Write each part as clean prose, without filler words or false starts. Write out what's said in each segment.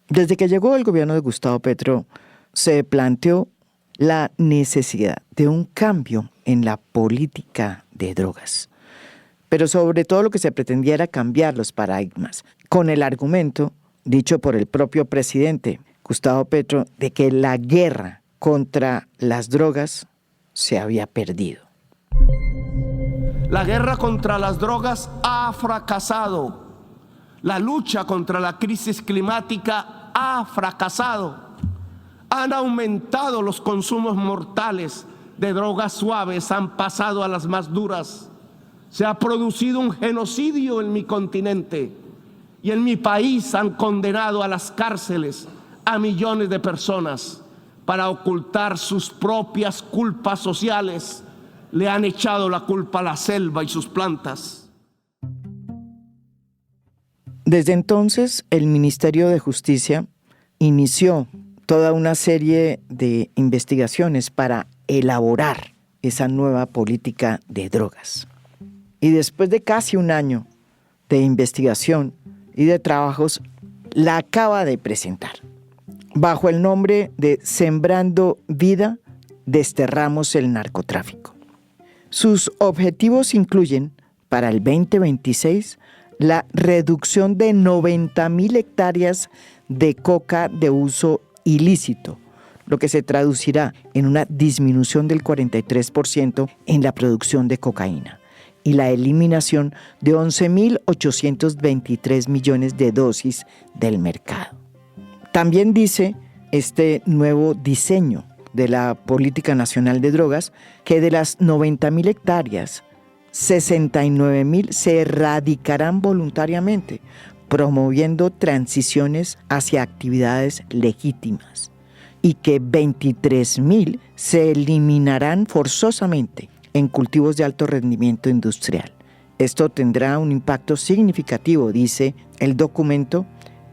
Desde que llegó el gobierno de Gustavo Petro, se planteó la necesidad de un cambio en la política de drogas. Pero sobre todo lo que se pretendía era cambiar los paradigmas, con el argumento, dicho por el propio presidente Gustavo Petro, de que la guerra contra las drogas se había perdido. La guerra contra las drogas ha fracasado. La lucha contra la crisis climática ha fracasado. Han aumentado los consumos mortales de drogas suaves, han pasado a las más duras. Se ha producido un genocidio en mi continente y en mi país han condenado a las cárceles a millones de personas para ocultar sus propias culpas sociales. Le han echado la culpa a la selva y sus plantas. Desde entonces, el Ministerio de Justicia inició toda una serie de investigaciones para elaborar esa nueva política de drogas. Y después de casi un año de investigación y de trabajos, la acaba de presentar. Bajo el nombre de Sembrando Vida, desterramos el narcotráfico. Sus objetivos incluyen, para el 2026, la reducción de 90,000 hectáreas de coca de uso ilícito, lo que se traducirá en una disminución del 43% en la producción de cocaína y la eliminación de 11,823 millones de dosis del mercado. También dice este nuevo diseño de la Política Nacional de Drogas que de las 90,000 hectáreas, 69,000 se erradicarán voluntariamente, promoviendo transiciones hacia actividades legítimas, y que 23,000 se eliminarán forzosamente en cultivos de alto rendimiento industrial. Esto tendrá un impacto significativo, dice el documento,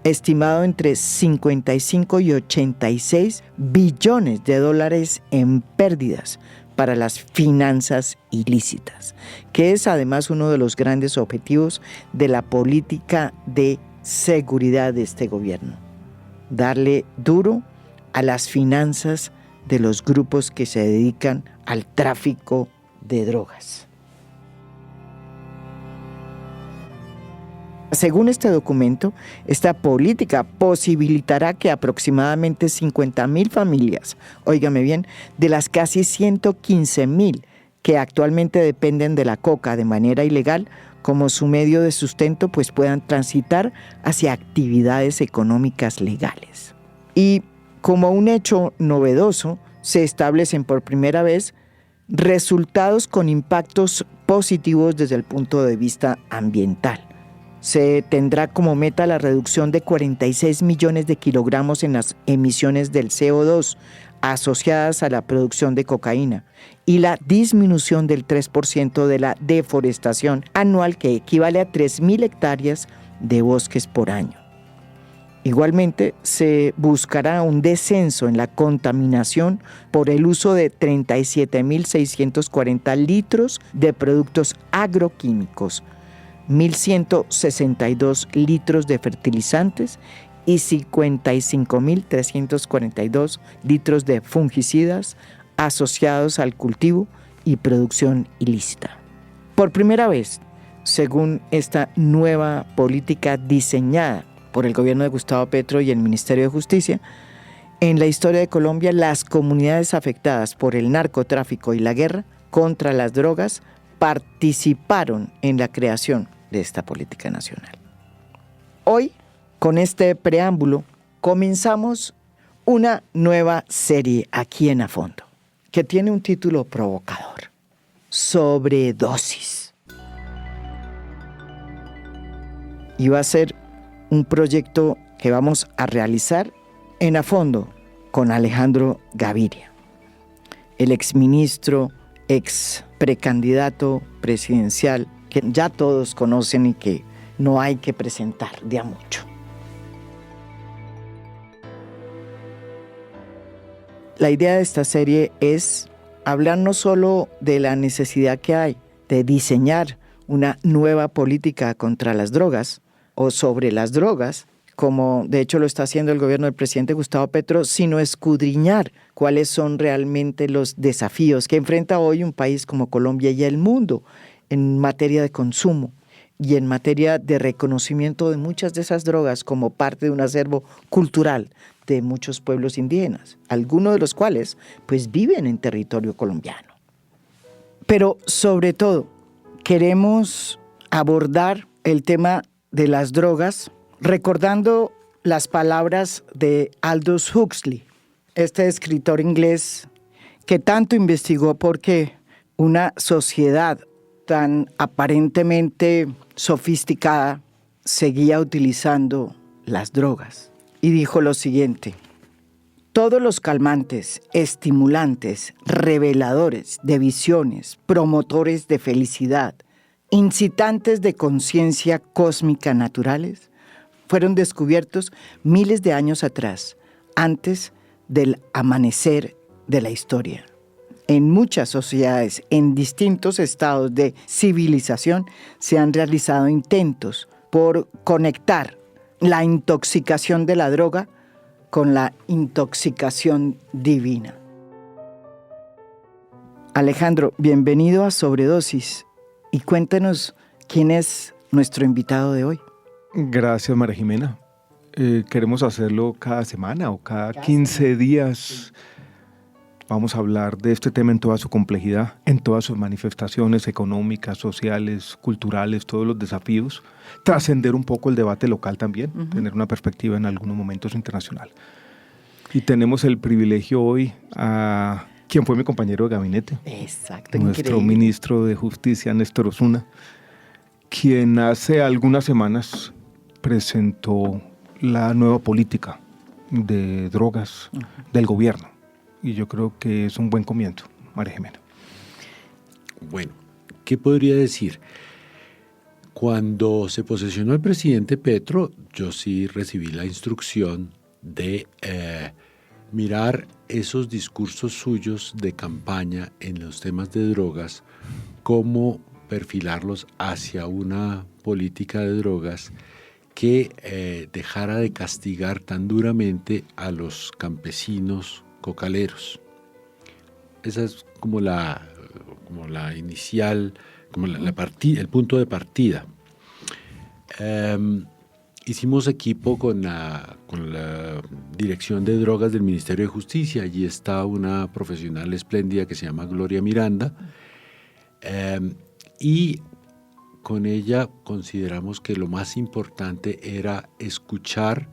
estimado entre 55 y 86 billones de dólares en pérdidas para las finanzas ilícitas, que es además uno de los grandes objetivos de la política de seguridad de este gobierno. Darle duro a las finanzas de los grupos que se dedican al tráfico de drogas. Según este documento, esta política posibilitará que aproximadamente 50,000 familias, óigame bien, de las casi 115,000 que actualmente dependen de la coca de manera ilegal como su medio de sustento, pues puedan transitar hacia actividades económicas legales. Y como un hecho novedoso, se establecen por primera vez resultados con impactos positivos desde el punto de vista ambiental. Se tendrá como meta la reducción de 46 millones de kilogramos en las emisiones del CO2 asociadas a la producción de cocaína y la disminución del 3% de la deforestación anual, que equivale a 3,000 hectáreas de bosques por año. Igualmente, se buscará un descenso en la contaminación por el uso de 37,640 litros de productos agroquímicos, 1,162 litros de fertilizantes y 55,342 litros de fungicidas asociados al cultivo y producción ilícita. Por primera vez, según esta nueva política diseñada por el gobierno de Gustavo Petro y el Ministerio de Justicia, en la historia de Colombia, las comunidades afectadas por el narcotráfico y la guerra contra las drogas participaron en la creación de esta política nacional. Hoy, con este preámbulo, comenzamos una nueva serie aquí en A Fondo, que tiene un título provocador: Sobredosis. Y va a ser un proyecto que vamos a realizar en A Fondo con Alejandro Gaviria, el exministro, ex precandidato presidencial que ya todos conocen y que no hay que presentar de a mucho. La idea de esta serie es hablar no solo de la necesidad que hay de diseñar una nueva política contra las drogas o sobre las drogas, como de hecho lo está haciendo el gobierno del presidente Gustavo Petro, sino escudriñar cuáles son realmente los desafíos que enfrenta hoy un país como Colombia y el mundo en materia de consumo y en materia de reconocimiento de muchas de esas drogas como parte de un acervo cultural de muchos pueblos indígenas, algunos de los cuales pues viven en territorio colombiano. Pero sobre todo queremos abordar el tema de las drogas recordando las palabras de Aldous Huxley, este escritor inglés que tanto investigó porque una sociedad tan aparentemente sofisticada seguía utilizando las drogas. Y dijo lo siguiente: todos los calmantes, estimulantes, reveladores de visiones, promotores de felicidad, incitantes de conciencia cósmica naturales, fueron descubiertos miles de años atrás, antes del amanecer de la historia. En muchas sociedades, en distintos estados de civilización, se han realizado intentos por conectar la intoxicación de la droga con la intoxicación divina. Alejandro, bienvenido a Sobredosis y cuéntanos quién es nuestro invitado de hoy. Gracias, María Jimena. Queremos hacerlo cada semana o cada 15 días. Vamos a hablar de este tema en toda su complejidad, en todas sus manifestaciones económicas, sociales, culturales, todos los desafíos. Trascender un poco el debate local también, tener una perspectiva en algunos momentos internacional. Y tenemos el privilegio hoy a quien fue mi compañero de gabinete. Exacto, nuestro increíble. Ministro de Justicia, Néstor Osuna, quien hace algunas semanas presentó la nueva política de drogas del gobierno. Y yo creo que es un buen comienzo, María Jimena. Bueno, ¿qué podría decir? Cuando se posesionó el presidente Petro, yo sí recibí la instrucción de mirar esos discursos suyos de campaña en los temas de drogas, cómo perfilarlos hacia una política de drogas que dejara de castigar tan duramente a los campesinos cocaleros. Esa es como la inicial, como el punto de partida. Hicimos equipo con la Dirección de Drogas del Ministerio de Justicia. Allí está una profesional espléndida que se llama Gloria Miranda. Y con ella consideramos que lo más importante era escuchar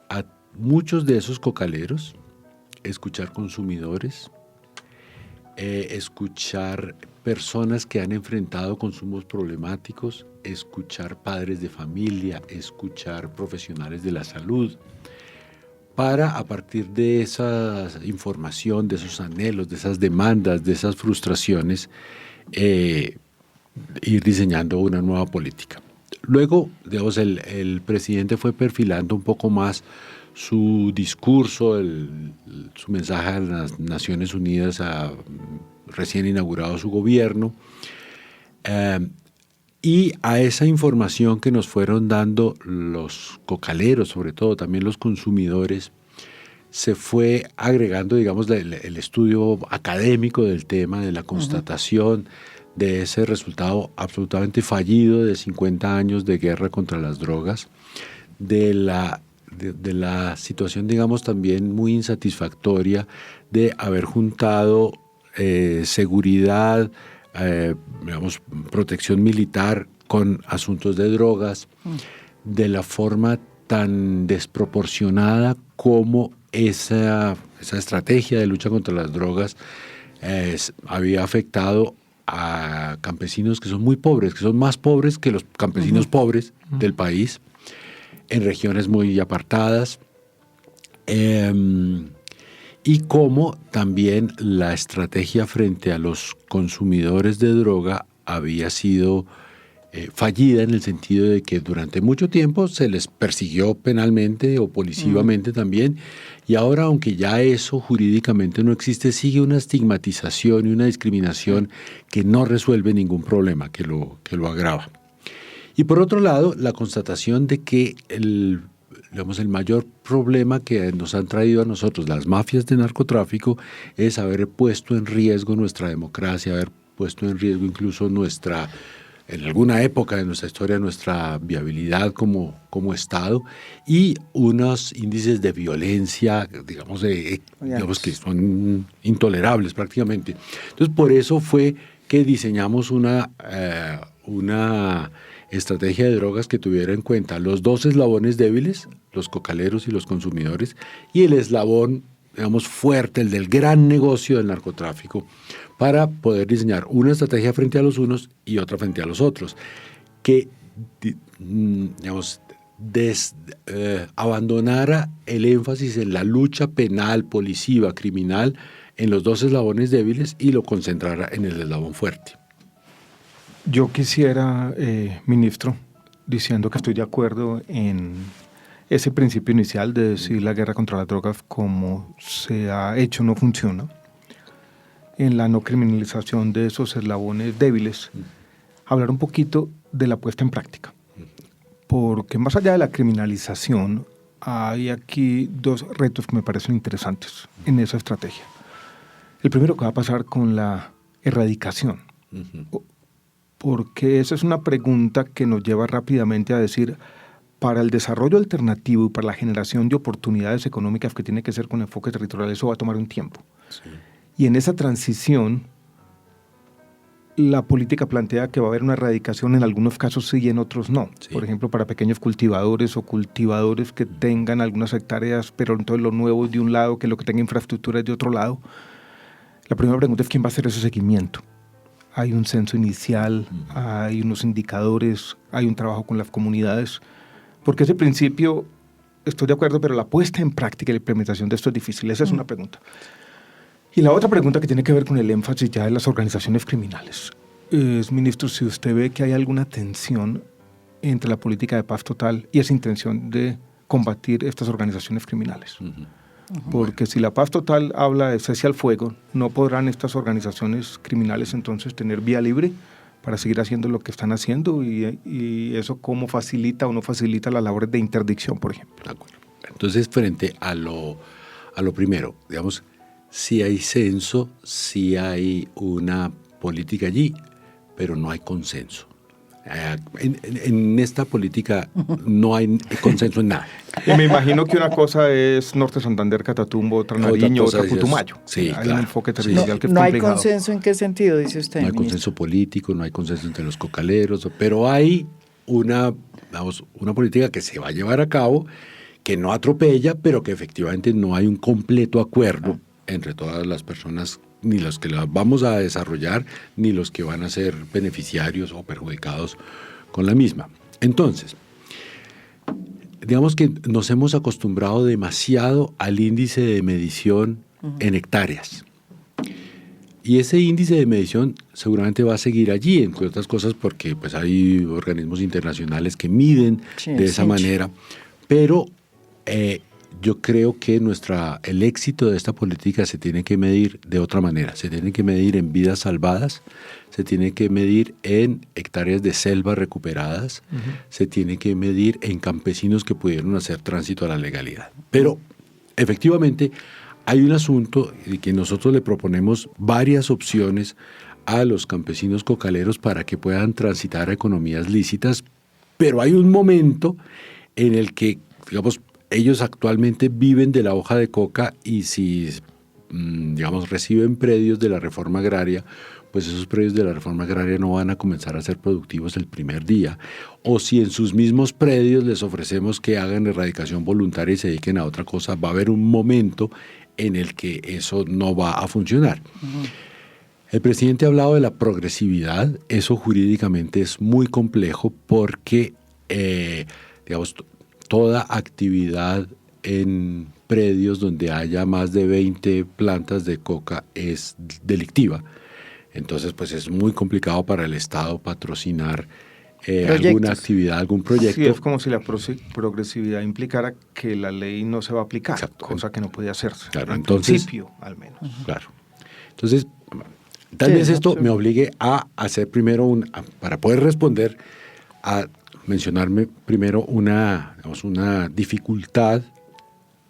a muchos de esos cocaleros, escuchar consumidores, escuchar personas que han enfrentado consumos problemáticos, escuchar padres de familia, escuchar profesionales de la salud, para a partir de esa información, de esos anhelos, de esas demandas, de esas frustraciones, ir diseñando una nueva política. Luego, digamos, el presidente fue perfilando un poco más su discurso, su mensaje a las Naciones Unidas recién inaugurado su gobierno, y a esa información que nos fueron dando los cocaleros, sobre todo también los consumidores, se fue agregando, digamos, el estudio académico del tema, de la constatación de ese resultado absolutamente fallido de 50 años de guerra contra las drogas, de la situación, digamos, también muy insatisfactoria de haber juntado seguridad, digamos, protección militar con asuntos de drogas, de la forma tan desproporcionada como esa estrategia de lucha contra las drogas había afectado a campesinos que son muy pobres, que son más pobres que los campesinos pobres del país, en regiones muy apartadas, y cómo también la estrategia frente a los consumidores de droga había sido fallida, en el sentido de que durante mucho tiempo se les persiguió penalmente o policivamente también, y ahora, aunque ya eso jurídicamente no existe, sigue una estigmatización y una discriminación que no resuelve ningún problema, que lo agrava. Y por otro lado, la constatación de que digamos, el mayor problema que nos han traído a nosotros las mafias de narcotráfico es haber puesto en riesgo nuestra democracia, haber puesto en riesgo incluso en alguna época de nuestra historia, nuestra viabilidad como Estado, y unos índices de violencia, digamos que son intolerables prácticamente. Entonces, por eso fue que diseñamos una estrategia de drogas que tuviera en cuenta los dos eslabones débiles, los cocaleros y los consumidores, y el eslabón, digamos, fuerte, el del gran negocio del narcotráfico, para poder diseñar una estrategia frente a los unos y otra frente a los otros, que, digamos, abandonara el énfasis en la lucha penal, policiva, criminal, en los dos eslabones débiles y lo concentrara en el eslabón fuerte. Yo quisiera, ministro, diciendo que estoy de acuerdo en ese principio inicial de decir la guerra contra las drogas como se ha hecho no funciona, en la no criminalización de esos eslabones débiles, hablar un poquito de la puesta en práctica. Porque más allá de la criminalización, hay aquí dos retos que me parecen interesantes en esa estrategia. El primero, que va a pasar con la erradicación. Porque esa es una pregunta que nos lleva rápidamente a decir, para el desarrollo alternativo y para la generación de oportunidades económicas que tiene que ser con enfoque territorial, eso va a tomar un tiempo. Sí. Y en esa transición, la política plantea que va a haber una erradicación, en algunos casos sí y en otros no. Sí. Por ejemplo, para pequeños cultivadores o cultivadores que tengan algunas hectáreas, pero entonces lo nuevo es de un lado, que lo que tenga infraestructura es de otro lado. La primera pregunta es quién va a hacer ese seguimiento. Hay un censo inicial, hay unos indicadores, hay un trabajo con las comunidades, porque ese principio, estoy de acuerdo, pero la puesta en práctica y la implementación de esto es difícil. Esa es una pregunta. Y la otra pregunta que tiene que ver con el énfasis ya de las organizaciones criminales es, ministro, si usted ve que hay alguna tensión entre la política de paz total y esa intención de combatir estas organizaciones criminales. Porque si la paz total habla de cese al fuego, no podrán estas organizaciones criminales entonces tener vía libre para seguir haciendo lo que están haciendo, y eso cómo facilita o no facilita las labores de interdicción, por ejemplo. De acuerdo. Entonces, frente a lo primero, digamos, sí hay censo, sí hay una política allí, pero no hay consenso. En esta política no hay consenso en nada. Y me imagino que una cosa es Norte Santander, Catatumbo, otra Nariño, otra Putumayo. Sí, hay claro. un enfoque territorial que es no complicado. ¿No hay consenso en qué sentido, dice usted? No hay ministro? consenso político, no hay consenso entre los cocaleros, pero hay una política que se va a llevar a cabo, que no atropella, pero que efectivamente no hay un completo acuerdo entre todas las personas, ni los que las vamos a desarrollar, ni los que van a ser beneficiarios o perjudicados con la misma. Entonces, digamos que nos hemos acostumbrado demasiado al índice de medición en hectáreas. Y ese índice de medición seguramente va a seguir allí, entre otras cosas porque pues, hay organismos internacionales que miden de esa manera, pero yo creo que el éxito de esta política se tiene que medir de otra manera. Se tiene que medir en vidas salvadas, se tiene que medir en hectáreas de selva recuperadas, se tiene que medir en campesinos que pudieron hacer tránsito a la legalidad. Pero efectivamente hay un asunto de que nosotros le proponemos varias opciones a los campesinos cocaleros para que puedan transitar a economías lícitas, pero hay un momento en el que, digamos, ellos actualmente viven de la hoja de coca y si, digamos, reciben predios de la reforma agraria, pues esos predios de la reforma agraria no van a comenzar a ser productivos el primer día. O si en sus mismos predios les ofrecemos que hagan erradicación voluntaria y se dediquen a otra cosa, va a haber un momento en el que eso no va a funcionar. El presidente ha hablado de la progresividad. Eso jurídicamente es muy complejo porque, digamos, toda actividad en predios donde haya más de 20 plantas de coca es delictiva. Entonces, pues es muy complicado para el Estado patrocinar alguna actividad, algún proyecto. Sí, es como si la progresividad implicara que la ley no se va a aplicar, cosa que no puede hacerse. Claro, en entonces, principio, al menos. Claro. Entonces, tal vez esto me obligue a hacer primero para poder responder, a mencionarme primero una dificultad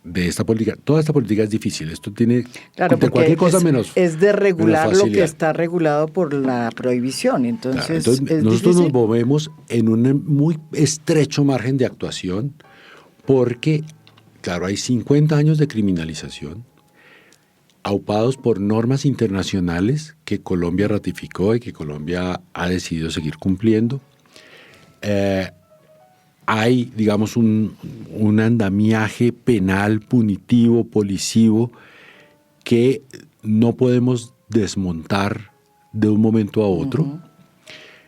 de esta política. Toda esta política es difícil. Esto tiene Claro, de cualquier cosa es de regular menos lo que facilidad. está regulado por la prohibición. Entonces, Claro, entonces, es nosotros difícil. nos movemos en un muy estrecho margen de actuación porque, claro, hay 50 años de criminalización aupados por normas internacionales que Colombia ratificó y que Colombia ha decidido seguir cumpliendo. Hay, digamos, un andamiaje penal, punitivo, policivo, que no podemos desmontar de un momento a otro.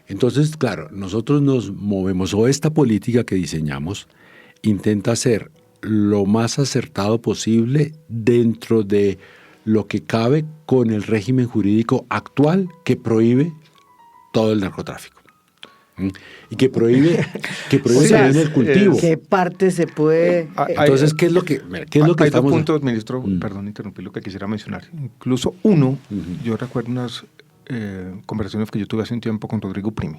Entonces, claro, nosotros nos movemos, o esta política que diseñamos intenta ser lo más acertado posible dentro de lo que cabe con el régimen jurídico actual que prohíbe todo el narcotráfico. Y que prohíbe O sea, también el cultivo. ¿qué parte se puede...? Entonces, ¿qué es lo que Hay estamos... dos puntos, ministro, perdón, interrumpí lo que quisiera mencionar. Incluso uno, yo recuerdo unas conversaciones que yo tuve hace un tiempo con Rodrigo Primi,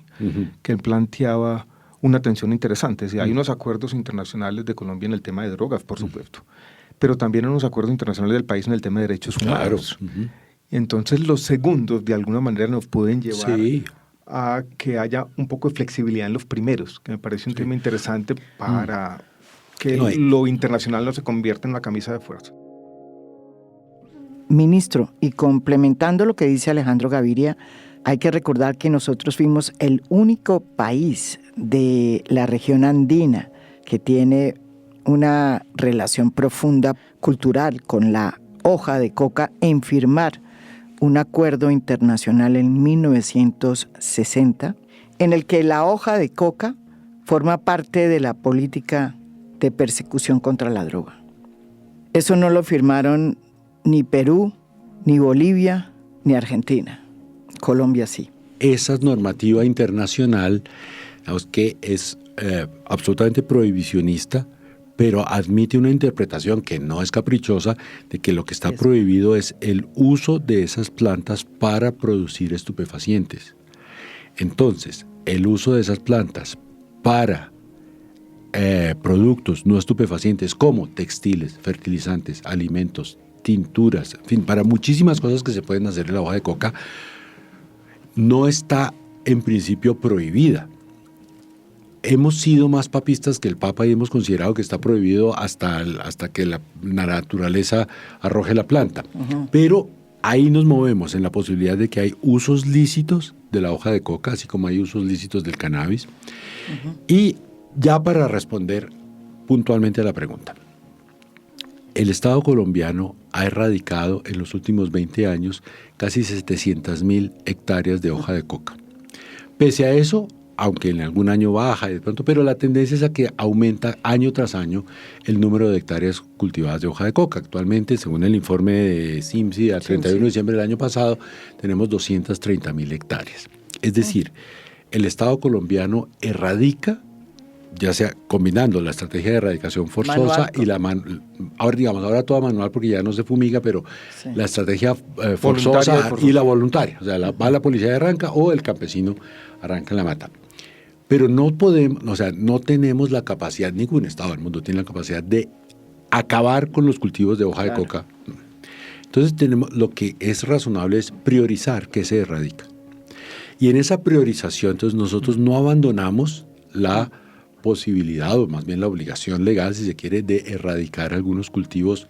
que él planteaba una tensión interesante. Hay unos acuerdos internacionales de Colombia en el tema de drogas, por supuesto, pero también unos acuerdos internacionales del país en el tema de derechos humanos. Claro. Entonces, los segundos, de alguna manera, nos pueden llevar Sí. a que haya un poco de flexibilidad en los primeros, que me parece un tema interesante para que lo internacional no se convierta en una camisa de fuerza. Ministro, y complementando lo que dice Alejandro Gaviria, hay que recordar que nosotros fuimos el único país de la región andina que tiene una relación profunda cultural con la hoja de coca en firmar un acuerdo internacional en 1960 en el que la hoja de coca forma parte de la política de persecución contra la droga. Eso no lo firmaron ni Perú, ni Bolivia, ni Argentina. Colombia sí. Esa normativa internacional, digamos, que es absolutamente prohibicionista, pero admite una interpretación que no es caprichosa de que lo que está prohibido es el uso de esas plantas para producir estupefacientes. Entonces, el uso de esas plantas para productos no estupefacientes como textiles, fertilizantes, alimentos, tinturas, en fin, para muchísimas cosas que se pueden hacer en la hoja de coca, no está en principio prohibida. Hemos sido más papistas que el Papa y hemos considerado que está prohibido hasta que la naturaleza arroje la planta. Pero ahí nos movemos en la posibilidad de que hay usos lícitos de la hoja de coca, así como hay usos lícitos del cannabis. Y ya para responder puntualmente a la pregunta, el Estado colombiano ha erradicado en los últimos 20 años casi 700.000 hectáreas de hoja de coca. Pese a eso, aunque en algún año baja de pronto, pero la tendencia es a que aumenta año tras año el número de hectáreas cultivadas de hoja de coca. Actualmente, según el informe de CIMSI, al 31 de diciembre del año pasado, tenemos 230.000 hectáreas. Es decir, el Estado colombiano erradica, ya sea combinando la estrategia de erradicación forzosa y ahora toda manual porque ya no se fumiga, pero la estrategia forzosa y la voluntaria. O sea, va la policía y arranca o el campesino arranca en la mata. Pero no podemos, no tenemos la capacidad, ningún Estado del mundo tiene la capacidad de acabar con los cultivos de hoja de coca. Entonces lo que es razonable es priorizar qué se erradica. Y en esa priorización, entonces nosotros no abandonamos la posibilidad, o más bien la obligación legal, si se quiere, de erradicar algunos cultivos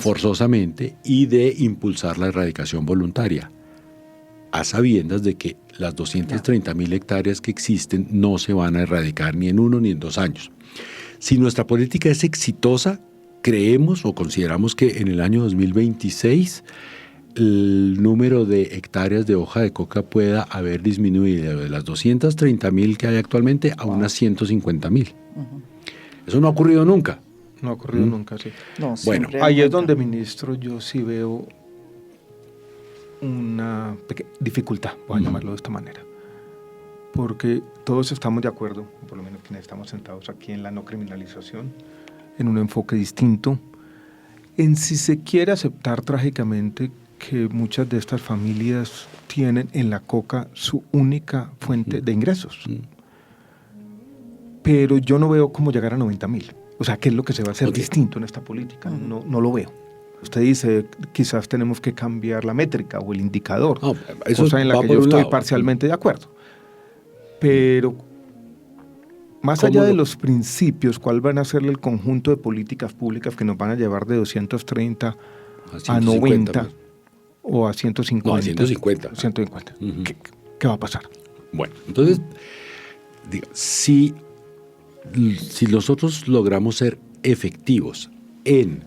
forzosamente y de impulsar la erradicación voluntaria, a sabiendas de que las 230.000 hectáreas que existen no se van a erradicar ni en 1 ni en 2 años. Si nuestra política es exitosa, creemos o consideramos que en el año 2026 el número de hectáreas de hoja de coca pueda haber disminuido de las 230.000 que hay actualmente a unas 150.000. Eso no ha ocurrido nunca. No ha ocurrido nunca, sí. No, bueno, ahí es donde, ministro, yo sí veo una dificultad, voy a llamarlo de esta manera. Porque todos estamos de acuerdo, por lo menos quienes estamos sentados aquí, en la no criminalización, en un enfoque distinto, en si se quiere aceptar trágicamente que muchas de estas familias tienen en la coca su única fuente de ingresos. pero yo no veo cómo llegar a 90.000. O sea, ¿qué es lo que se va a hacer distinto en esta política? No lo veo. Usted dice, quizás tenemos que cambiar la métrica o el indicador, No, eso cosa en la va que por yo un estoy lado. parcialmente de acuerdo. Pero más allá de los principios, ¿cuál van a ser el conjunto de políticas públicas que nos van a llevar de 230 a 90 pues. o a 150? No, a 150. 150. Ujú. ¿Qué va a pasar? Bueno, entonces, si nosotros logramos ser efectivos en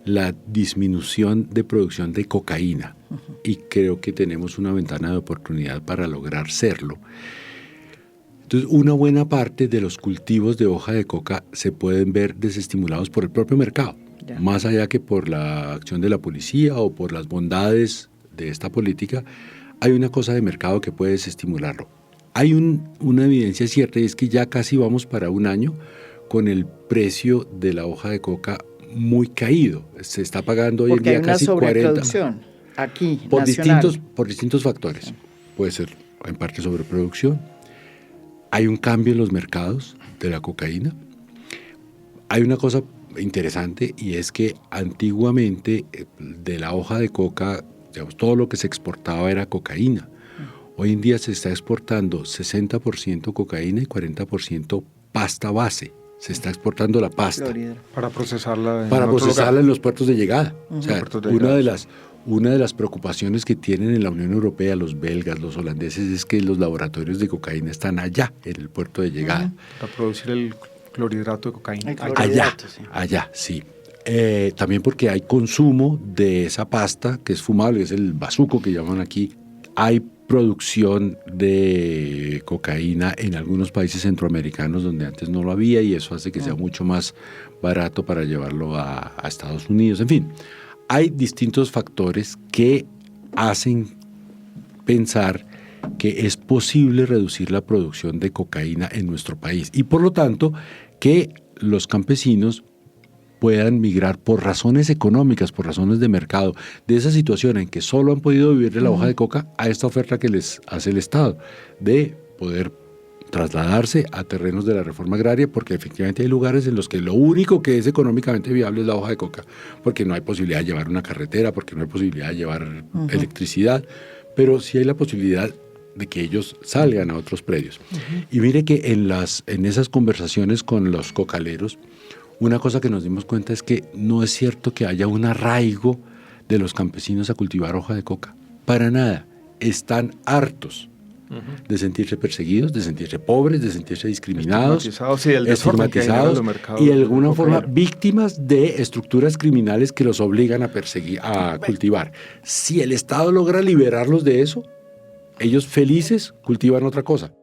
la disminución de producción de cocaína, y creo que tenemos una ventana de oportunidad para lograr serlo, entonces una buena parte de los cultivos de hoja de coca se pueden ver desestimulados por el propio mercado, más allá que por la acción de la policía o por las bondades de esta política. Hay una cosa de mercado que puede desestimularlo. Hay una evidencia cierta, y es que ya casi vamos para un año con el precio de la hoja de coca muy caído. Se está pagando hoy en Porque día hay una casi 40. sobreproducción aquí, Por nacional. distintos factores. Puede ser en parte sobreproducción. Hay un cambio en los mercados de la cocaína. Hay una cosa interesante, y es que antiguamente de la hoja de coca, digamos, todo lo que se exportaba era cocaína. Hoy en día se está exportando 60% cocaína y 40% pasta base. Se está exportando la pasta Para procesarla en para otro procesarla lugar. en los puertos de llegada. O sea, Puertos de una llegada. de las preocupaciones que tienen en la Unión Europea los belgas, los holandeses, es que los laboratorios de cocaína están allá, en el puerto de llegada. Para producir el clorhidrato de cocaína. El clorhidrato. Allá, sí. También porque hay consumo de esa pasta que es fumable, es el bazuco que llaman aquí. Hay producción de cocaína en algunos países centroamericanos donde antes no lo había, y eso hace que sea mucho más barato para llevarlo a Estados Unidos. En fin, hay distintos factores que hacen pensar que es posible reducir la producción de cocaína en nuestro país, y por lo tanto que los campesinos puedan migrar por razones económicas, por razones de mercado, de esa situación en que solo han podido vivir de la hoja de coca a esta oferta que les hace el Estado, de poder trasladarse a terrenos de la reforma agraria, porque efectivamente hay lugares en los que lo único que es económicamente viable es la hoja de coca, porque no hay posibilidad de llevar una carretera, porque no hay posibilidad de llevar electricidad, pero sí hay la posibilidad de que ellos salgan a otros predios. Y mire que en esas conversaciones con los cocaleros, una cosa que nos dimos cuenta es que no es cierto que haya un arraigo de los campesinos a cultivar hoja de coca. Para nada. Están hartos de sentirse perseguidos, de sentirse pobres, de sentirse discriminados, Estigmatizados, sí, el desorden que hay en estigmatizados, los mercados y de alguna forma cocaína. víctimas de estructuras criminales que los obligan a perseguir, a cultivar. Si el Estado logra liberarlos de eso, ellos felices cultivan otra cosa.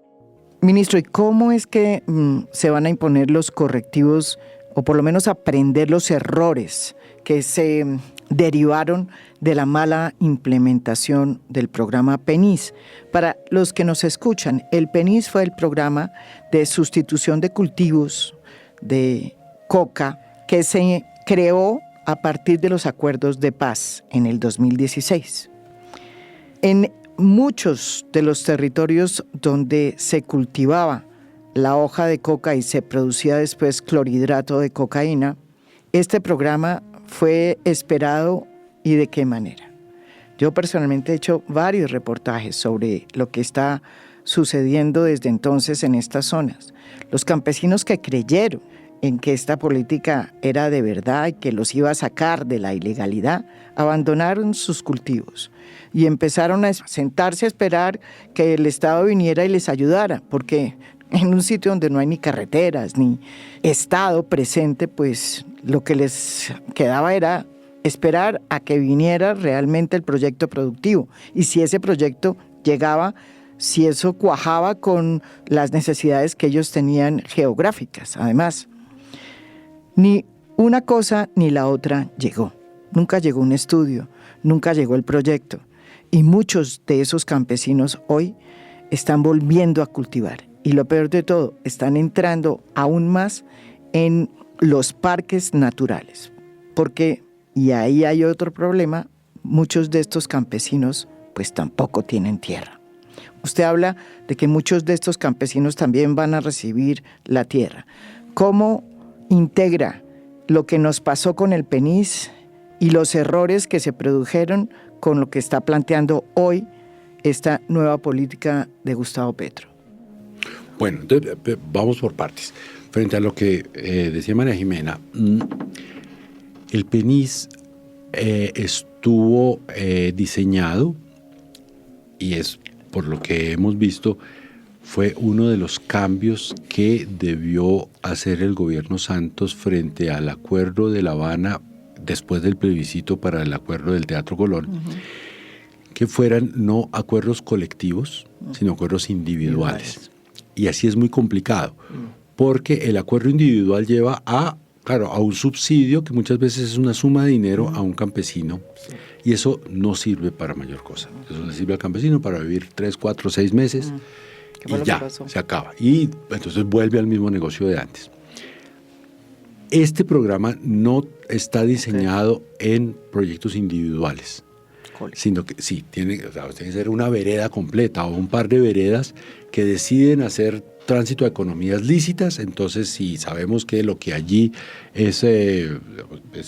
Ministro, ¿y cómo es que se van a imponer los correctivos, o por lo menos aprender los errores que se derivaron de la mala implementación del programa PENIS? Para los que nos escuchan, el PENIS fue el programa de sustitución de cultivos de coca que se creó a partir de los acuerdos de paz en el 2016. En muchos de los territorios donde se cultivaba la hoja de coca y se producía después clorhidrato de cocaína, este programa fue esperado, y de qué manera. Yo personalmente he hecho varios reportajes sobre lo que está sucediendo desde entonces en estas zonas. Los campesinos que creyeron en que esta política era de verdad y que los iba a sacar de la ilegalidad, abandonaron sus cultivos y empezaron a sentarse a esperar que el Estado viniera y les ayudara, porque en un sitio donde no hay ni carreteras, ni Estado presente, pues lo que les quedaba era esperar a que viniera realmente el proyecto productivo. Y si ese proyecto llegaba, si eso cuajaba con las necesidades que ellos tenían geográficas, además. Ni una cosa ni la otra llegó. Nunca llegó un estudio, nunca llegó el proyecto. Y muchos de esos campesinos hoy están volviendo a cultivar. Y lo peor de todo, están entrando aún más en los parques naturales. Porque, y ahí hay otro problema, muchos de estos campesinos pues tampoco tienen tierra. Usted habla de que muchos de estos campesinos también van a recibir la tierra. ¿Cómo integra lo que nos pasó con el PENIS y los errores que se produjeron con lo que está planteando hoy esta nueva política de Gustavo Petro? Bueno, entonces, vamos por partes. Frente a lo que decía María Jimena, el PENIS estuvo diseñado y es, por lo que hemos visto, fue uno de los cambios que debió hacer el gobierno Santos frente al acuerdo de La Habana después del plebiscito para el acuerdo del Teatro Colón, que fueran no acuerdos colectivos, sino acuerdos individuales. Y así es muy complicado, porque el acuerdo individual lleva a un subsidio que muchas veces es una suma de dinero a un campesino, y eso no sirve para mayor cosa. Eso le sirve al campesino para vivir 3, 4, 6 meses y ya, se acaba. Y entonces vuelve al mismo negocio de antes. Este programa no está diseñado en proyectos individuales, sino que sí, tiene que ser una vereda completa o un par de veredas que deciden hacer tránsito a economías lícitas. Entonces, si sabemos que lo que allí es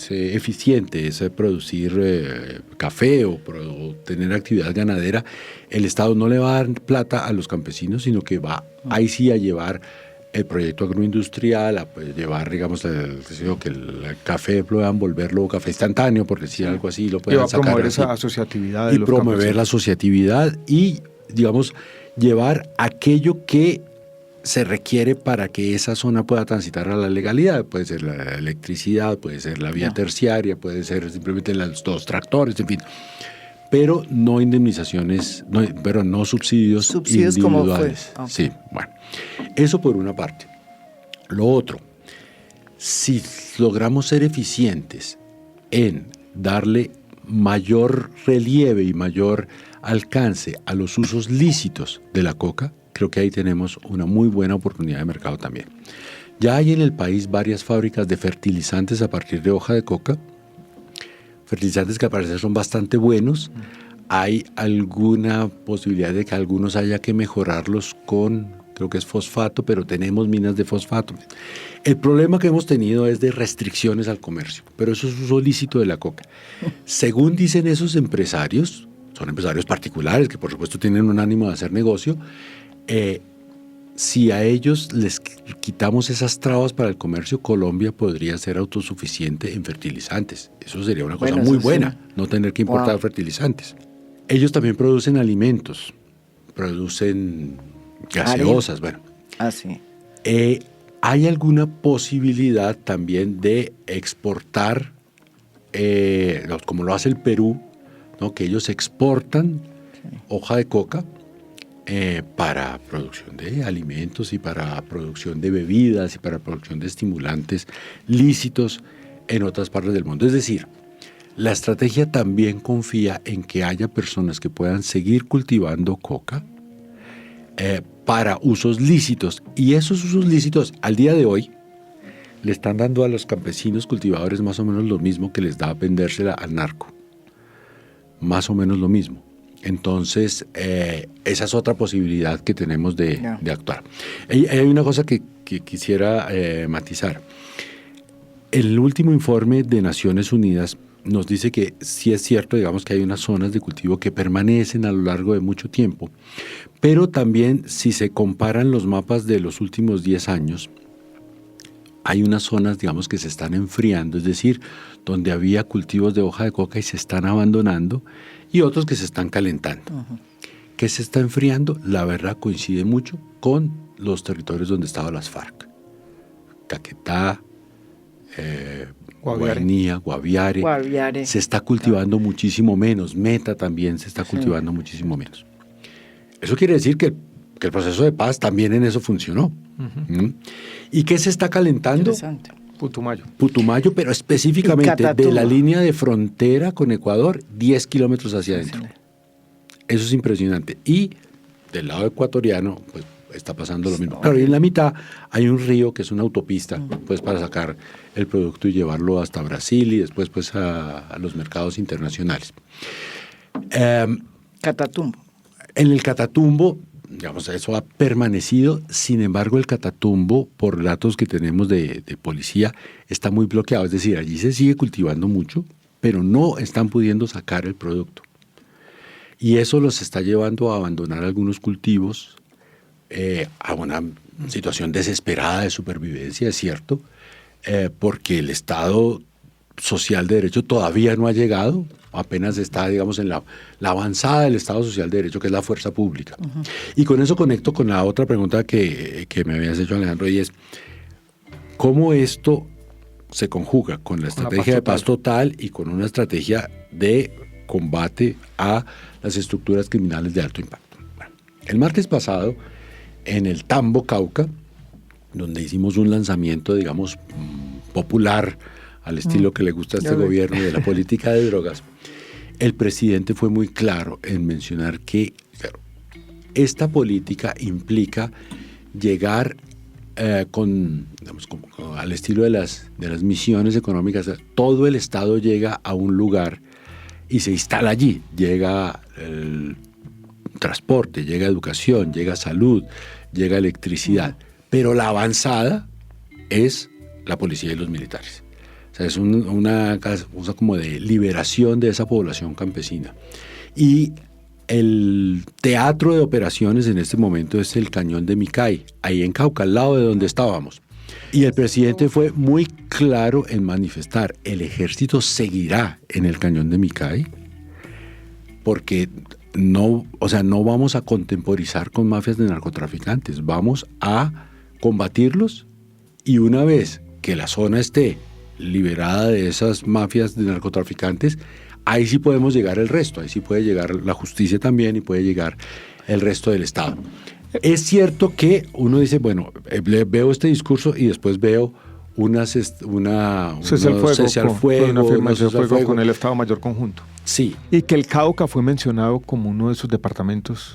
eficiente, es producir café o tener actividad ganadera, el Estado no le va a dar plata a los campesinos, sino que va ahí sí a llevar el proyecto agroindustrial, a llevar, digamos, que el café puedan volverlo café instantáneo, por decir algo así, lo puedan sacar. Y promover esa asociatividad. Y promover la asociatividad y, digamos, llevar aquello que se requiere para que esa zona pueda transitar a la legalidad. Puede ser la electricidad, puede ser la vía terciaria, puede ser simplemente los 2 tractores, en fin. Pero no indemnizaciones, pero no subsidios individuales. Como fue. Sí, bueno. Eso por una parte. Lo otro, si logramos ser eficientes en darle mayor relieve y mayor alcance a los usos lícitos de la coca, creo que ahí tenemos una muy buena oportunidad de mercado también. Ya hay en el país varias fábricas de fertilizantes a partir de hoja de coca, fertilizantes que al parecer son bastante buenos. Hay alguna posibilidad de que algunos haya que mejorarlos con, creo que es fosfato, pero tenemos minas de fosfato. El problema que hemos tenido es de restricciones al comercio, pero eso es uso lícito de la coca. Según dicen esos empresarios, son empresarios particulares que por supuesto tienen un ánimo de hacer negocio, si a ellos les quitamos esas trabas para el comercio, Colombia podría ser autosuficiente en fertilizantes. Eso sería una cosa muy buena, no tener que importar fertilizantes. Ellos también producen alimentos, producen gaseosas, bueno. Sí. ¿Hay alguna posibilidad también de exportar, como lo hace el Perú, ¿no? Que ellos exportan hoja de coca para producción de alimentos y para producción de bebidas y para producción de estimulantes lícitos en otras partes del mundo? Es decir, la estrategia también confía en que haya personas que puedan seguir cultivando coca para usos lícitos. Y esos usos lícitos, al día de hoy, le están dando a los campesinos cultivadores más o menos lo mismo que les da vendérsela al narco. Más o menos lo mismo. Entonces, esa es otra posibilidad que tenemos de actuar. Hay una cosa que quisiera matizar. El último informe de Naciones Unidas nos dice que sí es cierto, digamos, que hay unas zonas de cultivo que permanecen a lo largo de mucho tiempo, pero también si se comparan los mapas de los últimos 10 años, hay unas zonas, digamos, que se están enfriando, es decir, donde había cultivos de hoja de coca y se están abandonando, y otros que se están calentando. ¿Qué se está enfriando? La verdad coincide mucho con los territorios donde estaban las FARC. Caquetá, Guainía, Guaviare. Se está cultivando muchísimo menos. Meta también se está cultivando muchísimo menos. Eso quiere decir que el proceso de paz también en eso funcionó. ¿Y qué se está calentando? Putumayo, pero específicamente de la línea de frontera con Ecuador, 10 kilómetros hacia adentro. Eso es impresionante. Y del lado ecuatoriano, pues está pasando lo mismo. Claro, y en la mitad hay un río que es una autopista, pues para sacar el producto y llevarlo hasta Brasil y después pues a los mercados internacionales. Catatumbo. En el Catatumbo, digamos, eso ha permanecido. Sin embargo, el Catatumbo, por datos que tenemos de policía, está muy bloqueado. Es decir, allí se sigue cultivando mucho, pero no están pudiendo sacar el producto. Y eso los está llevando a abandonar algunos cultivos, a una situación desesperada de supervivencia, es cierto, porque el Estado social de derecho todavía no ha llegado, apenas está, digamos, en la avanzada del Estado social de derecho, que es la fuerza pública. Uh-huh. Y con eso conecto con la otra pregunta que me habías hecho, Alejandro, y es, ¿cómo esto se conjuga con la estrategia de paz total y con una estrategia de combate a las estructuras criminales de alto impacto? Bueno, el martes pasado, en el Tambo, Cauca, donde hicimos un lanzamiento, digamos, popular, al estilo que le gusta a este gobierno de la política de drogas, el presidente fue muy claro en mencionar que esta política implica llegar al estilo de las misiones económicas. Todo el Estado llega a un lugar y se instala allí. Llega el transporte, llega educación, llega salud, llega electricidad. Pero la avanzada es la policía y los militares. O sea, es una cosa como de liberación de esa población campesina. Y el teatro de operaciones en este momento es el Cañón de Micay, ahí en Cauca, al lado de donde estábamos. Y el presidente fue muy claro en manifestar: el ejército seguirá en el Cañón de Micay, porque no vamos a contemporizar con mafias de narcotraficantes, vamos a combatirlos, y una vez que la zona esté liberada de esas mafias de narcotraficantes, ahí sí podemos llegar el resto, ahí sí puede llegar la justicia también y puede llegar el resto del Estado. Es cierto que uno dice, bueno, veo este discurso y después veo cese al fuego, una firma de cese al fuego con el Estado Mayor Conjunto. Sí. Y que el Cauca fue mencionado como uno de esos departamentos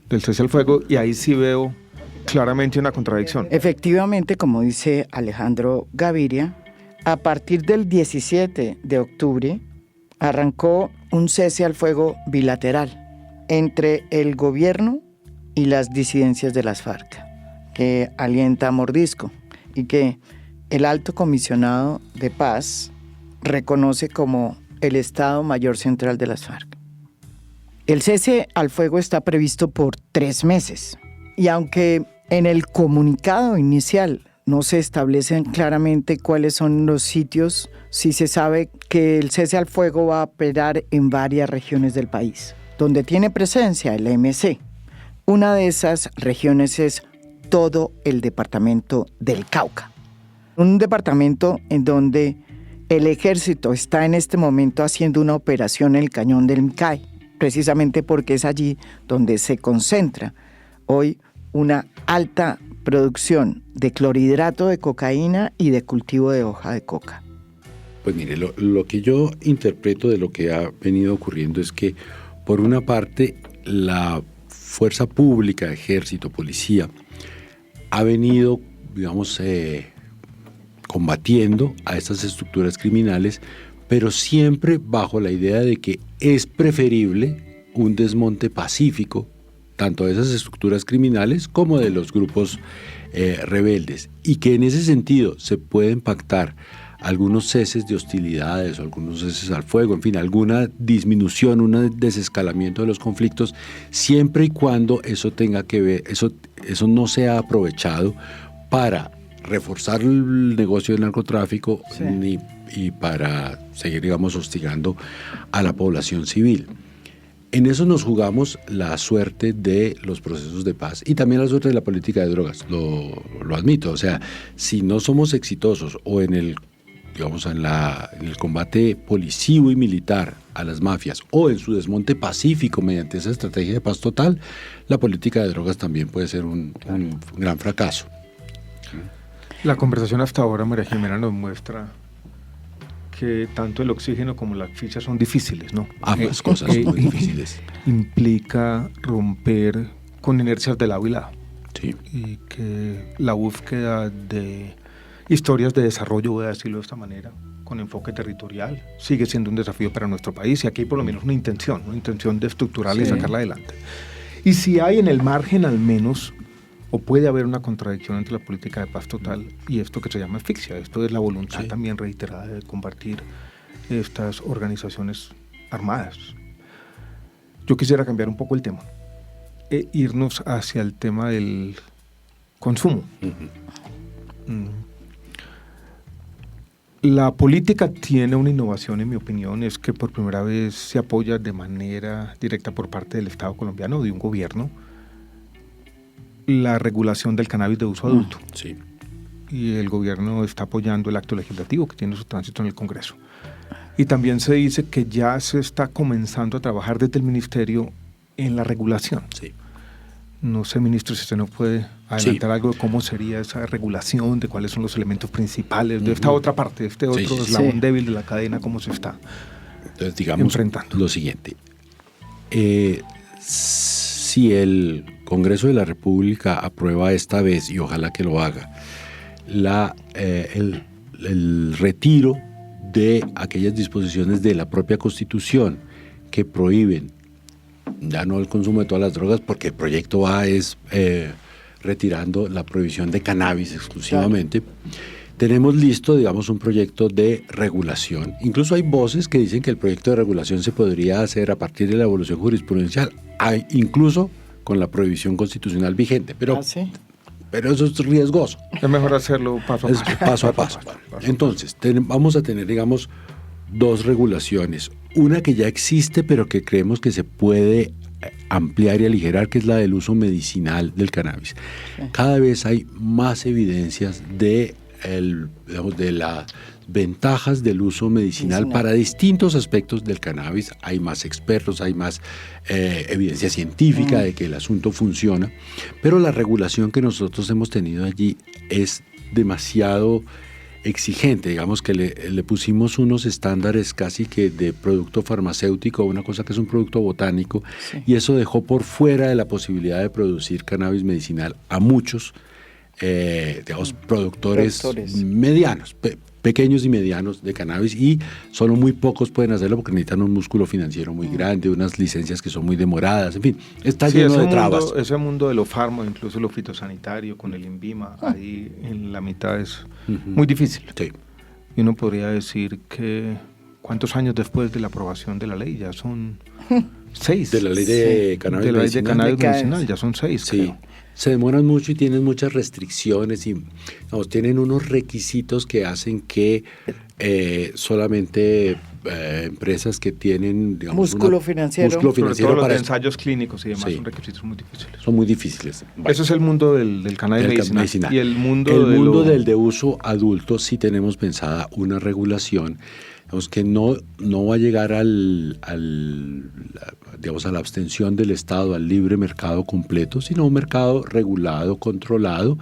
del cese al fuego, y ahí sí veo claramente una contradicción. Efectivamente, como dice Alejandro Gaviria, a partir del 17 de octubre arrancó un cese al fuego bilateral entre el gobierno y las disidencias de las FARC, que alienta a mordisco y que el Alto Comisionado de Paz reconoce como el Estado Mayor Central de las FARC. El cese al fuego está previsto por 3 meses, y aunque en el comunicado inicial no se establecen claramente cuáles son los sitios, sí se sabe que el cese al fuego va a operar en varias regiones del país, donde tiene presencia el EMC. Una de esas regiones es todo el departamento del Cauca. Un departamento en donde el ejército está en este momento haciendo una operación en el Cañón del Micay, precisamente porque es allí donde se concentra hoy una alta producción de clorhidrato de cocaína y de cultivo de hoja de coca. Pues mire, lo que yo interpreto de lo que ha venido ocurriendo es que, por una parte, la fuerza pública, ejército, policía, ha venido, digamos, combatiendo a estas estructuras criminales, pero siempre bajo la idea de que es preferible un desmonte pacífico, tanto de esas estructuras criminales como de los grupos rebeldes, y que en ese sentido se pueden pactar algunos ceses de hostilidades o algunos ceses al fuego, en fin, alguna disminución, un desescalamiento de los conflictos, siempre y cuando eso tenga que ver, eso no sea aprovechado para reforzar el negocio del narcotráfico, sí, y para seguir, digamos, hostigando a la población civil. En eso nos jugamos la suerte de los procesos de paz y también la suerte de la política de drogas, lo admito. O sea, si no somos exitosos o en el combate policivo y militar a las mafias, o en su desmonte pacífico mediante esa estrategia de paz total, la política de drogas también puede ser un gran fracaso. La conversación hasta ahora, María Jimena, nos muestra que tanto el oxígeno como la asfixia son difíciles, ¿no? Ambas cosas muy difíciles. Implica romper con inercias de lado y lado. Sí. Y que la búsqueda de historias de desarrollo, voy a decirlo de esta manera, con enfoque territorial, sigue siendo un desafío para nuestro país, y aquí hay por lo menos una intención de estructurarla, sí, y sacarla adelante. Y si hay en el margen al menos, o puede haber una contradicción entre la política de paz total y esto que se llama asfixia. Esto es la voluntad también reiterada de combatir estas organizaciones armadas. Yo quisiera cambiar un poco el tema e irnos hacia el tema del consumo. La política tiene una innovación, en mi opinión, es que por primera vez se apoya de manera directa por parte del Estado colombiano, de un gobierno, la regulación del cannabis de uso adulto. Sí. Y el gobierno está apoyando el acto legislativo que tiene su tránsito en el Congreso. Y también se dice que ya se está comenzando a trabajar desde el Ministerio en la regulación. Sí. No sé, ministro, si usted no puede adelantar algo de cómo sería esa regulación, de cuáles son los elementos principales de esta otra parte, de este otro eslabón débil de la cadena, cómo se está Entonces, digamos enfrentando. Lo siguiente. Si el Congreso de la República aprueba esta vez, y ojalá que lo haga, el retiro de aquellas disposiciones de la propia Constitución que prohíben ya no el consumo de todas las drogas, porque el proyecto A es retirando la prohibición de cannabis exclusivamente. Claro. Tenemos listo, digamos, un proyecto de regulación. Incluso hay voces que dicen que el proyecto de regulación se podría hacer a partir de la evolución jurisprudencial, incluso con la prohibición constitucional vigente. Pero eso es riesgoso. Es mejor hacerlo paso a paso. Entonces, vamos a tener, digamos, dos regulaciones. Una que ya existe, pero que creemos que se puede ampliar y aligerar, que es la del uso medicinal del cannabis. Cada vez hay más evidencias de las ventajas del uso medicinal para distintos aspectos del cannabis. Hay más expertos, hay más evidencia científica de que el asunto funciona, pero la regulación que nosotros hemos tenido allí es demasiado exigente. Digamos que le pusimos unos estándares casi que de producto farmacéutico, una cosa que es un producto botánico, y eso dejó por fuera de la posibilidad de producir cannabis medicinal a muchos digamos, productores medianos, pequeños y medianos de cannabis, y solo muy pocos pueden hacerlo porque necesitan un músculo financiero muy grande, unas licencias que son muy demoradas, en fin, está lleno de trabas. Ese mundo de lo farma, incluso lo fitosanitario con el INVIMA, ahí en la mitad es muy difícil. Sí. Y uno podría decir que ¿cuántos años después de la aprobación de la ley? Ya son 6. De la ley de cannabis medicinal. De la ley de cannabis medicinal, ya son 6, sí. Creo. Se demoran mucho y tienen muchas restricciones y tienen unos requisitos que hacen que solamente empresas que tienen, digamos, músculo financiero sobre todo para los ensayos clínicos y demás son requisitos muy difíciles. Son muy difíciles. Bueno, eso es el mundo del cannabis medicinal. Y el mundo del de uso adulto sí tenemos pensada una regulación, digamos, que no va a llegar digamos, a la abstención del Estado, al libre mercado completo, sino un mercado regulado, controlado,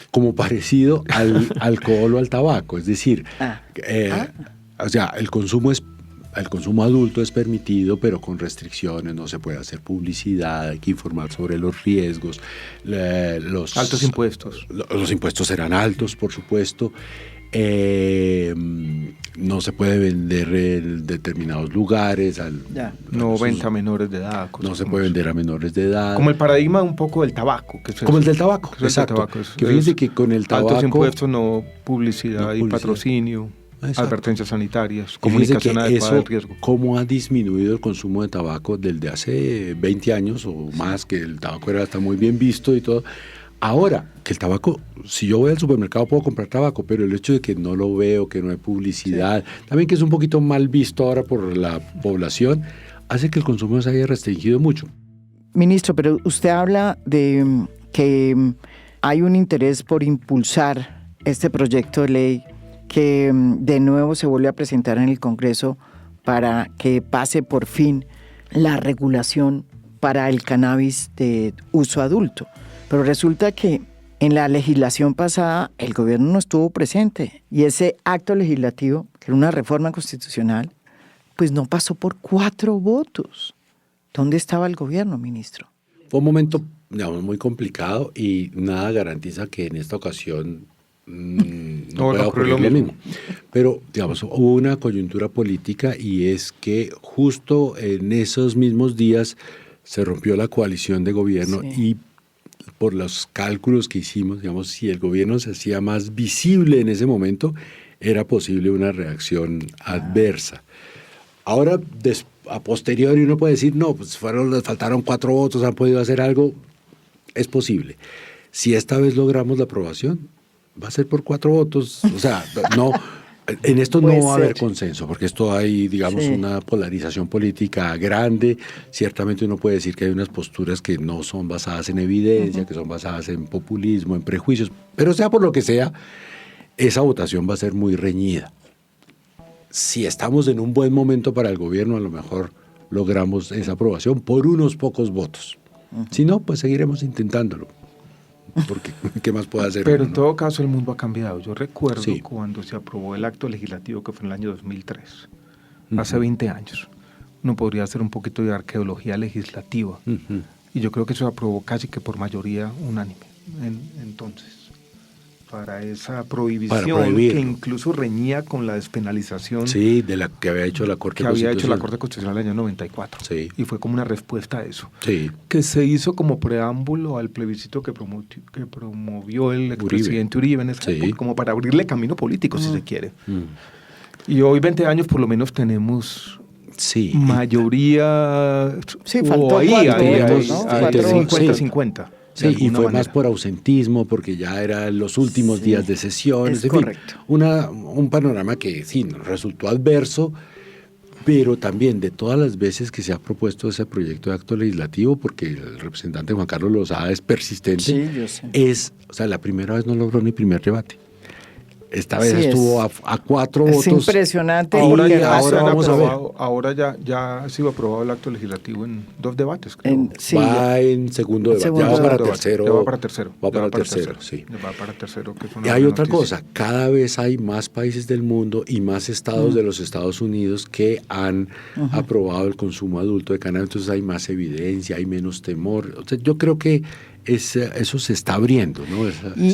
como parecido al alcohol o al tabaco. Es decir, o sea, el consumo adulto es permitido, pero con restricciones, no se puede hacer publicidad, hay que informar sobre los riesgos. Los altos impuestos. Los impuestos serán altos, por supuesto. No se puede vender en determinados lugares. No venta a menores de edad. No se puede vender a menores de edad. Como el paradigma un poco del tabaco. Como el del tabaco, exacto. Que fíjense que con el tabaco... Altos impuestos, no publicidad y patrocinio. Exacto. Advertencias sanitarias, comunicación adecuada del riesgo. ¿Cómo ha disminuido el consumo de tabaco desde hace 20 años o más? Que el tabaco está muy bien visto y todo. Ahora, que el tabaco, si yo voy al supermercado puedo comprar tabaco, pero el hecho de que no lo veo, que no hay publicidad, también que es un poquito mal visto ahora por la población, hace que el consumo se haya restringido mucho. Ministro, pero usted habla de que hay un interés por impulsar este proyecto de ley que de nuevo se vuelve a presentar en el Congreso para que pase por fin la regulación para el cannabis de uso adulto. Pero resulta que en la legislación pasada el gobierno no estuvo presente y ese acto legislativo, que era una reforma constitucional, pues no pasó por 4 votos. ¿Dónde estaba el gobierno, ministro? Fue un momento, digamos, muy complicado y nada garantiza que en esta ocasión no pueda ocurrir lo mismo. Pero, digamos, hubo una coyuntura política y es que justo en esos mismos días se rompió la coalición de gobierno Sí. y por los cálculos que hicimos, digamos, si el gobierno se hacía más visible en ese momento, era posible una reacción adversa. Ahora, a posteriori uno puede decir, no, pues les faltaron 4 votos, han podido hacer algo. Es posible. Si esta vez logramos la aprobación, va a ser por 4 votos. O sea, no, en esto no Puede va a haber ser. consenso, porque esto hay, digamos, Sí. una polarización política grande. Ciertamente uno puede decir que hay unas posturas que no son basadas en evidencia, que son basadas en populismo, en prejuicios, pero sea por lo que sea, esa votación va a ser muy reñida. Si estamos en un buen momento para el gobierno, a lo mejor logramos esa aprobación por unos pocos votos. Si no, pues seguiremos intentándolo. Porque, ¿qué más puede hacer? Pero uno, en no? todo caso el mundo ha cambiado. Yo recuerdo Sí. cuando se aprobó el acto legislativo, que fue en el año 2003, hace 20 años. Uno podría hacer un poquito de arqueología legislativa. Ujú. Y yo creo que se aprobó casi que por mayoría unánime entonces. Para esa prohibición prohibirlo. que incluso reñía con la despenalización Sí, de la que había hecho la Corte que había hecho la Constitucional. Corte Constitucional en el año 94. Sí. Y fue como una respuesta a eso. Sí, Que se hizo como preámbulo al plebiscito que promovió el expresidente Uribe en esa Sí. época, como para abrirle camino político, si se quiere. Mm. Y hoy, 20 años, por lo menos tenemos sí. mayoría. Sí, o faltó ahí, 4 ahí, votos, ahí, ¿no? ahí, 4 votos. 50-50. Sí, de y alguna fue manera. más por ausentismo, porque ya eran los últimos Sí, días de sesiones. es En fin, correcto. un panorama que sí nos resultó adverso, pero también de todas las veces que se ha propuesto ese proyecto de acto legislativo, porque el representante Juan Carlos Lozada es persistente, Sí, yo sé. o sea, la primera vez no logró ni primer debate. Esta vez Sí, estuvo a 4 Es votos. impresionante. Ahora, y que ya, ahora se han vamos a ver. aprobado, ahora ya ha sido aprobado el acto legislativo en 2 debates, creo. sí, Va en segundo debate, Segundo ya va para debate. tercero. Ya va para tercero. Va Ya para el tercero, sí. Ya va para tercero, que es Y una hay buena otra noticia. cosa, cada vez hay más países del mundo y más estados de los Estados Unidos que han aprobado el consumo adulto de cannabis, entonces hay más evidencia, hay menos temor. O sea, yo creo que eso se está abriendo, ¿no?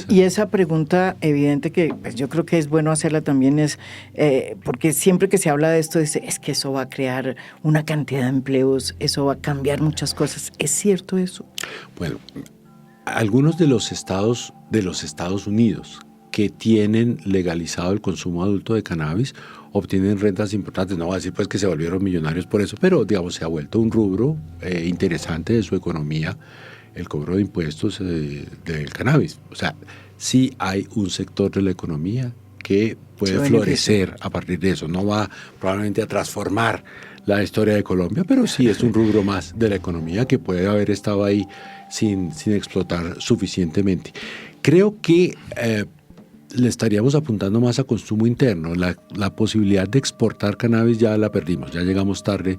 Y esa pregunta evidente que pues, yo creo que es bueno hacerla también es, porque siempre que se habla de esto, dice, es que eso va a crear una cantidad de empleos, eso va a cambiar muchas cosas. ¿Es cierto eso? Bueno, algunos de los Estados Unidos que tienen legalizado el consumo adulto de cannabis obtienen rentas importantes. No voy a decir pues que se volvieron millonarios por eso, pero digamos se ha vuelto un rubro interesante de su economía el cobro de impuestos del cannabis. O sea, sí hay un sector de la economía que puede Se florecer a partir de eso. No va probablemente a transformar la historia de Colombia, pero sí es un rubro más de la economía que puede haber estado ahí sin explotar suficientemente. Creo que le estaríamos apuntando más a consumo interno. La posibilidad de exportar cannabis ya la perdimos, ya llegamos tarde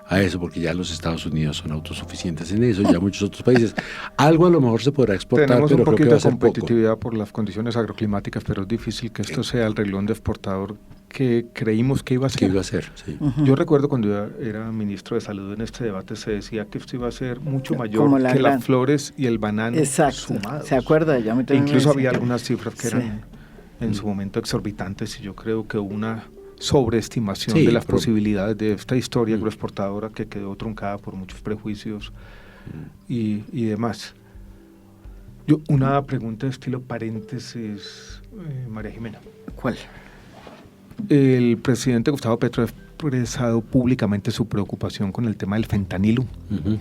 a eso, porque ya los Estados Unidos son autosuficientes en eso, ya muchos otros países. Algo a lo mejor se podrá exportar, Tenemos pero un creo que poquito va a de ser poco. competitividad por las condiciones agroclimáticas, pero es difícil que esto sea el renglón de exportador que creímos que iba a ser. ¿Qué iba a ser? Sí. Yo recuerdo cuando yo era ministro de Salud en este debate se decía que esto iba a ser mucho Como mayor la que gran- las flores y el banano Exacto. sumados. ¿Se acuerda? Ya me también me Incluso decía. había algunas cifras que Sí. eran en su momento exorbitantes y yo creo que una sobreestimación Sí, de las pero- posibilidades de esta historia agroexportadora que quedó truncada por muchos prejuicios y demás. Una pregunta de estilo paréntesis, María Jimena. ¿Cuál? El presidente Gustavo Petro ha expresado públicamente su preocupación con el tema del fentanilo Ujú.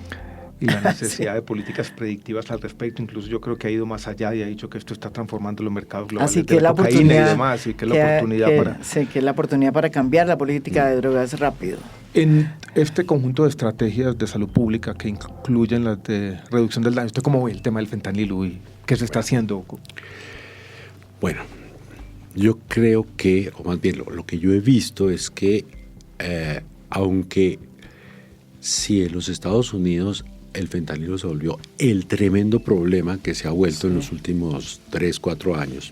y la necesidad de políticas predictivas al respecto. Incluso yo creo que ha ido más allá y ha dicho que esto está transformando los mercados globales Así de que la la cocaína oportunidad, y demás, y que es la oportunidad para... Sí, que es la oportunidad para cambiar la política de drogas rápido. En este conjunto de estrategias de salud pública que incluyen las de reducción del daño, ¿usted cómo ve el tema del fentanilo y qué se está haciendo? Bueno, yo creo que, o más bien lo que yo he visto es que aunque si en los Estados Unidos el fentanilo se volvió el tremendo problema que se ha vuelto en los últimos 3, 4 años,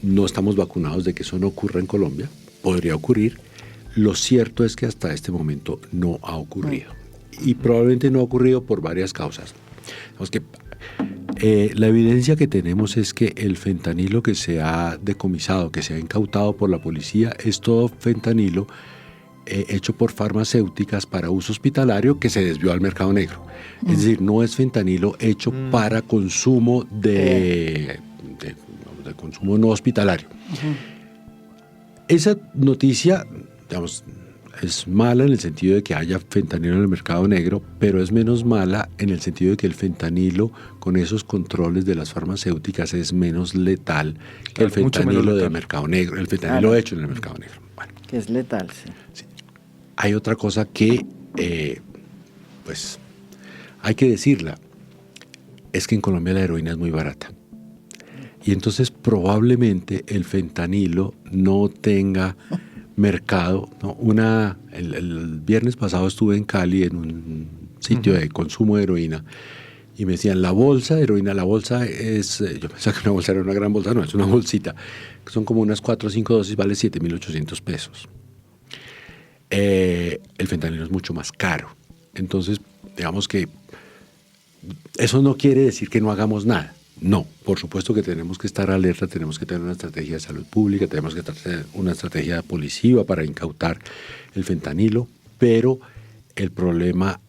no estamos vacunados de que eso no ocurra en Colombia, podría ocurrir. Lo cierto es que hasta este momento no ha ocurrido. Y probablemente no ha ocurrido por varias causas. Digamos que la evidencia que tenemos es que el fentanilo que se ha decomisado, que se ha incautado por la policía, es todo fentanilo hecho por farmacéuticas para uso hospitalario que se desvió al mercado negro. Es decir, no es fentanilo hecho para consumo de consumo no hospitalario. Esa noticia, digamos, es mala en el sentido de que haya fentanilo en el mercado negro, pero es menos mala en el sentido de que el fentanilo, con esos controles de las farmacéuticas, es menos letal que el fentanilo del mercado negro, el fentanilo hecho en el mercado negro. Bueno, que es letal, sí. Sí. Hay otra cosa que, pues, hay que decirla, es que en Colombia la heroína es muy barata. Y entonces probablemente el fentanilo no tenga mercado, ¿no? El viernes pasado estuve en Cali en un sitio de consumo de heroína y me decían, la bolsa de heroína, la bolsa es, yo pensaba que una bolsa era una gran bolsa, no, es una bolsita, que son como unas 4 o 5 dosis, vale 7.800 pesos. El fentanilo es mucho más caro. Entonces, digamos que eso no quiere decir que no hagamos nada. No, por supuesto que tenemos que estar alerta, tenemos que tener una estrategia de salud pública, tenemos que tener una estrategia policiva para incautar el fentanilo, pero el problema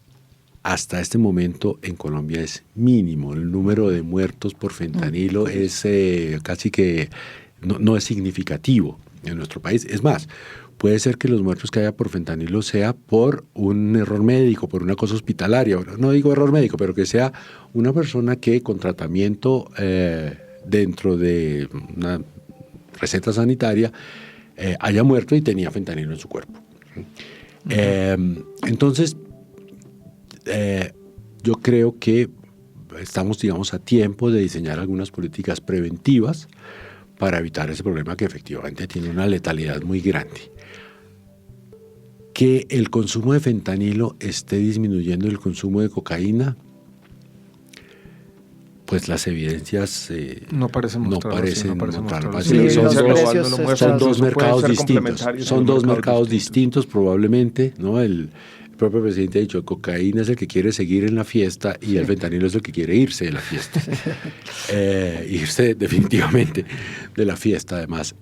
hasta este momento en Colombia es mínimo. El número de muertos por fentanilo es casi que no es significativo en nuestro país. Es más, puede ser que los muertos que haya por fentanilo sea por un error médico, por una cosa hospitalaria. No digo error médico, pero que sea una persona que con tratamiento dentro de una receta sanitaria haya muerto y tenía fentanilo en su cuerpo. Entonces, yo creo que estamos, digamos, a tiempo de diseñar algunas políticas preventivas para evitar ese problema que efectivamente tiene una letalidad muy grande. Que el consumo de fentanilo esté disminuyendo el consumo de cocaína, pues las evidencias no parecen mostrarlo. Son dos mercados distintos. Son dos mercados distintos probablemente, ¿no? El propio presidente ha dicho, cocaína es el que quiere seguir en la fiesta y el fentanilo es el que quiere irse de la fiesta. Irse definitivamente de la fiesta, además.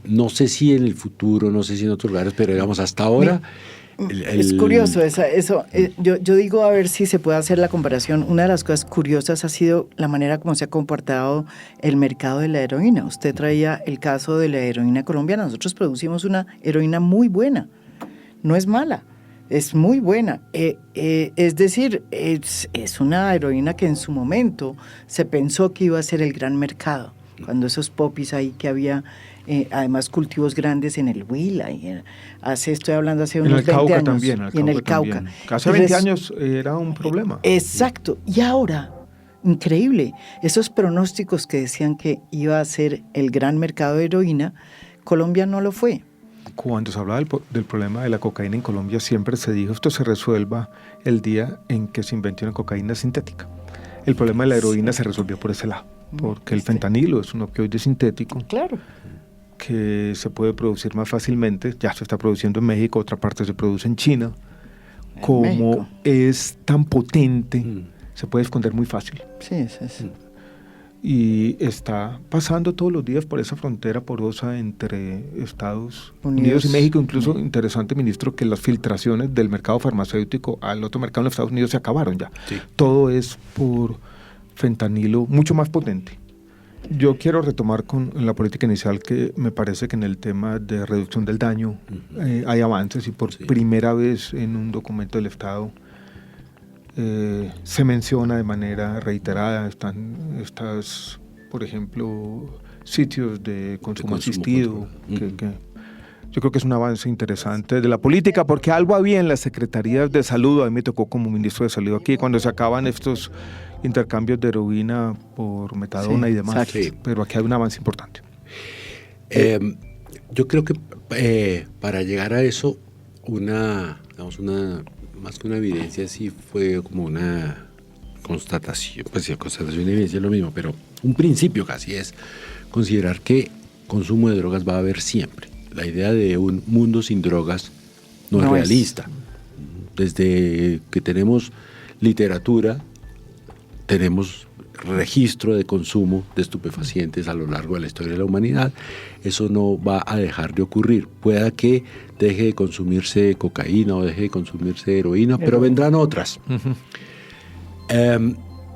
No sé si en el futuro, no sé si en otros lugares, pero digamos, hasta ahora... Es curioso eso. Yo digo a ver si se puede hacer la comparación. Una de las cosas curiosas ha sido la manera como se ha comportado el mercado de la heroína. Usted traía el caso de la heroína colombiana. Nosotros producimos una heroína muy buena. No es mala, es muy buena. Es decir, es una heroína que en su momento se pensó que iba a ser el gran mercado. Cuando esos popis ahí que había... además cultivos grandes en el Huila, estoy hablando hace unos 20 años. También, y en el Cauca. Hace 20 años era un problema. Exacto. Y ahora, increíble, esos pronósticos que decían que iba a ser el gran mercado de heroína, Colombia no lo fue. Cuando se hablaba del problema de la cocaína en Colombia, siempre se dijo esto se resuelva el día en que se inventó una cocaína sintética. El problema de la heroína se resolvió por ese lado, porque el fentanilo es un opioide sintético. Claro. Que se puede producir más fácilmente, ya se está produciendo en México, otra parte se produce en China. Como México es tan potente, se puede esconder muy fácil. Sí. Y está pasando todos los días por esa frontera porosa entre Estados Unidos y México. Incluso interesante, ministro, que las filtraciones del mercado farmacéutico al otro mercado en los Estados Unidos se acabaron ya. Sí. Todo es por fentanilo mucho más potente. Yo quiero retomar con la política inicial que me parece que en el tema de reducción del daño hay avances y por primera vez en un documento del Estado se menciona de manera reiterada, estas, por ejemplo, sitios de consumo asistido, que yo creo que es un avance interesante de la política, porque algo había en las secretarías de salud, a mí me tocó como ministro de salud aquí, cuando se acaban estos intercambios de heroína por metadona y demás, pero aquí hay un avance importante. Yo creo que para llegar a eso, más que una evidencia, sí fue como una constatación, pues sí, constatación y evidencia es lo mismo, pero un principio casi es considerar que consumo de drogas va a haber siempre. La idea de un mundo sin drogas no es realista. Desde que tenemos literatura, tenemos registro de consumo de estupefacientes a lo largo de la historia de la humanidad. Eso no va a dejar de ocurrir. Pueda que deje de consumirse cocaína o deje de consumirse heroína, pero vendrán otras.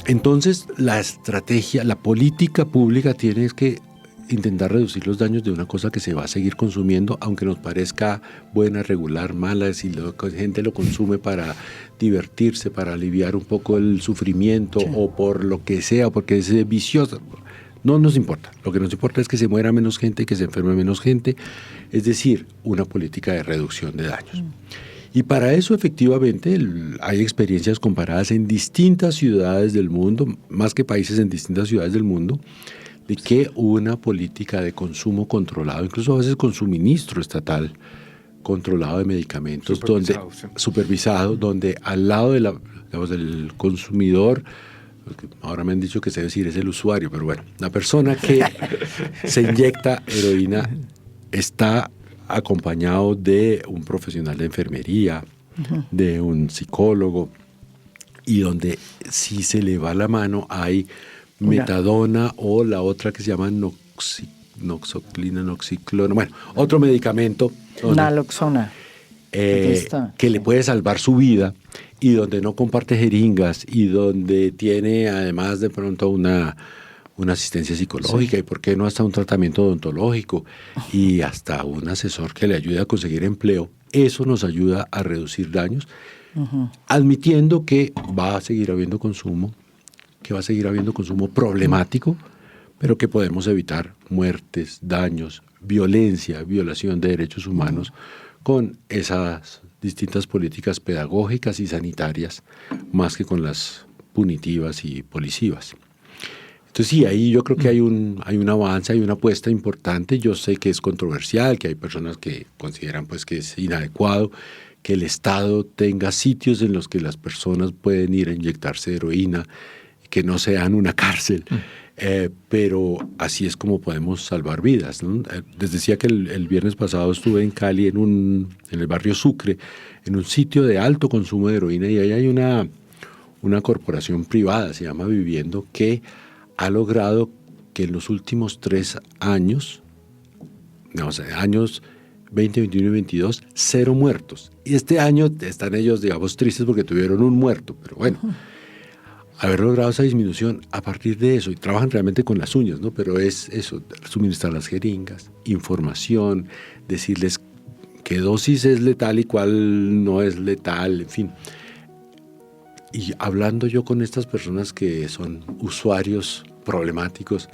Entonces, la estrategia, la política pública tiene que intentar reducir los daños de una cosa que se va a seguir consumiendo, aunque nos parezca buena, regular, mala, si la gente lo consume para divertirse, para aliviar un poco el sufrimiento, sí, o por lo que sea, porque es viciosa. No nos importa. Lo que nos importa es que se muera menos gente, que se enferme menos gente, es decir, una política de reducción de daños. Y para eso, efectivamente, hay experiencias comparadas en distintas ciudades del mundo, más que países, en distintas ciudades del mundo, de que una política supervisado, controlado, incluso a veces con suministro estatal controlado de medicamentos, supervisado, donde al lado de del consumidor, ahora me han dicho que se debe decir es el usuario, pero bueno, la persona que se inyecta heroína está acompañado de un profesional de enfermería, de un psicólogo, y donde si se le va la mano hay metadona o la otra que se llama noxiclona, bueno, otro medicamento. Naloxona. Que le puede salvar su vida y donde no comparte jeringas y donde tiene además de pronto una asistencia psicológica, sí, y por qué no hasta un tratamiento odontológico y hasta un asesor que le ayude a conseguir empleo. Eso nos ayuda a reducir daños, admitiendo que va a seguir habiendo consumo, problemático, pero que podemos evitar muertes, daños, violencia, violación de derechos humanos con esas distintas políticas pedagógicas y sanitarias, más que con las punitivas y policivas. Entonces sí, ahí yo creo que hay un avance, hay una apuesta importante. Yo sé que es controversial, que hay personas que consideran pues que es inadecuado que el Estado tenga sitios en los que las personas pueden ir a inyectarse heroína, que no sean una cárcel, pero así es como podemos salvar vidas, ¿no? Les decía que el viernes pasado estuve en Cali, en el barrio Sucre, en un sitio de alto consumo de heroína, y ahí hay una corporación privada, se llama Viviendo, que ha logrado que en los últimos 3 años, años 20, 21 y 22, 0 muertos. Y este año están ellos, digamos, tristes porque tuvieron un muerto, pero bueno, haber logrado esa disminución a partir de eso, y trabajan realmente con las uñas, ¿no? Pero es eso, suministrar las jeringas, información, decirles qué dosis es letal y cuál no es letal, en fin. Y hablando yo con estas personas que son usuarios problemáticos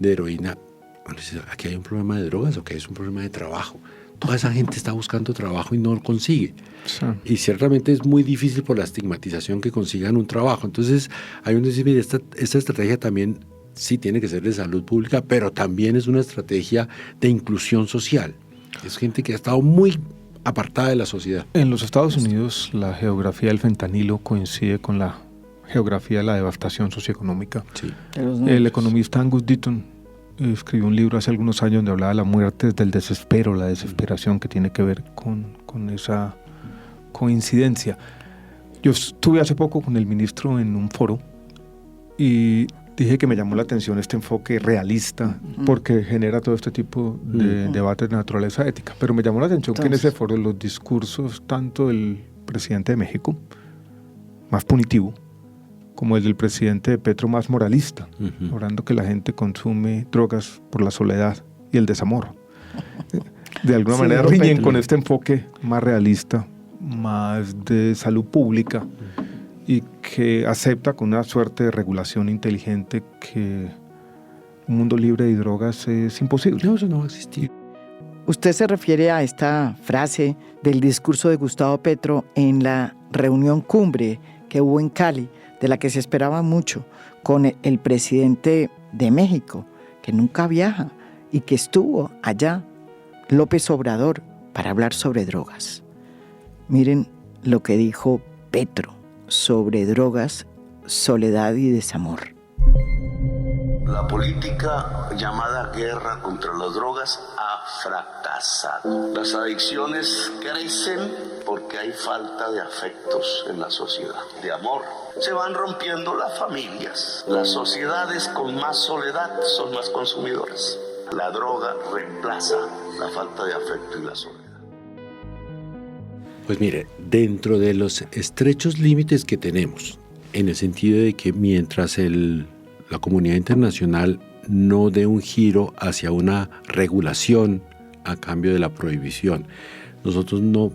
de heroína, bueno, aquí hay un problema de drogas o que es un problema de trabajo. Toda esa gente está buscando trabajo y no lo consigue. Sí. Y ciertamente es muy difícil por la estigmatización que consigan un trabajo. Entonces, hay un decir, mira, esta estrategia también sí tiene que ser de salud pública, pero también es una estrategia de inclusión social. Es gente que ha estado muy apartada de la sociedad. En los Estados Unidos, la geografía del fentanilo coincide con la geografía de la devastación socioeconómica. Sí. El economista Angus Deaton escribió un libro hace algunos años donde hablaba de la muerte del desespero, la desesperación que tiene que ver con esa coincidencia. Yo estuve hace poco con el ministro en un foro y dije que me llamó la atención este enfoque realista porque genera todo este tipo de debates de naturaleza ética. Pero me llamó la atención que en ese foro los discursos tanto del presidente de México, más punitivo, como el del presidente de Petro, más moralista, hablando que la gente consume drogas por la soledad y el desamor. De alguna manera riñen con este enfoque más realista, más de salud pública, y que acepta con una suerte de regulación inteligente que un mundo libre de drogas es imposible. No, eso no va a existir. Usted se refiere a esta frase del discurso de Gustavo Petro en la reunión cumbre que hubo en Cali, de la que se esperaba mucho, con el presidente de México, que nunca viaja y que estuvo allá, López Obrador, para hablar sobre drogas. Miren lo que dijo Petro sobre drogas, soledad y desamor. La política llamada guerra contra las drogas ha fracasado. Las adicciones crecen porque hay falta de afectos en la sociedad, de amor. Se van rompiendo las familias. Las sociedades con más soledad son más consumidoras. La droga reemplaza la falta de afecto y la soledad. Pues mire, dentro de los estrechos límites que tenemos, en el sentido de que mientras la comunidad internacional no dé un giro hacia una regulación a cambio de la prohibición, nosotros no, o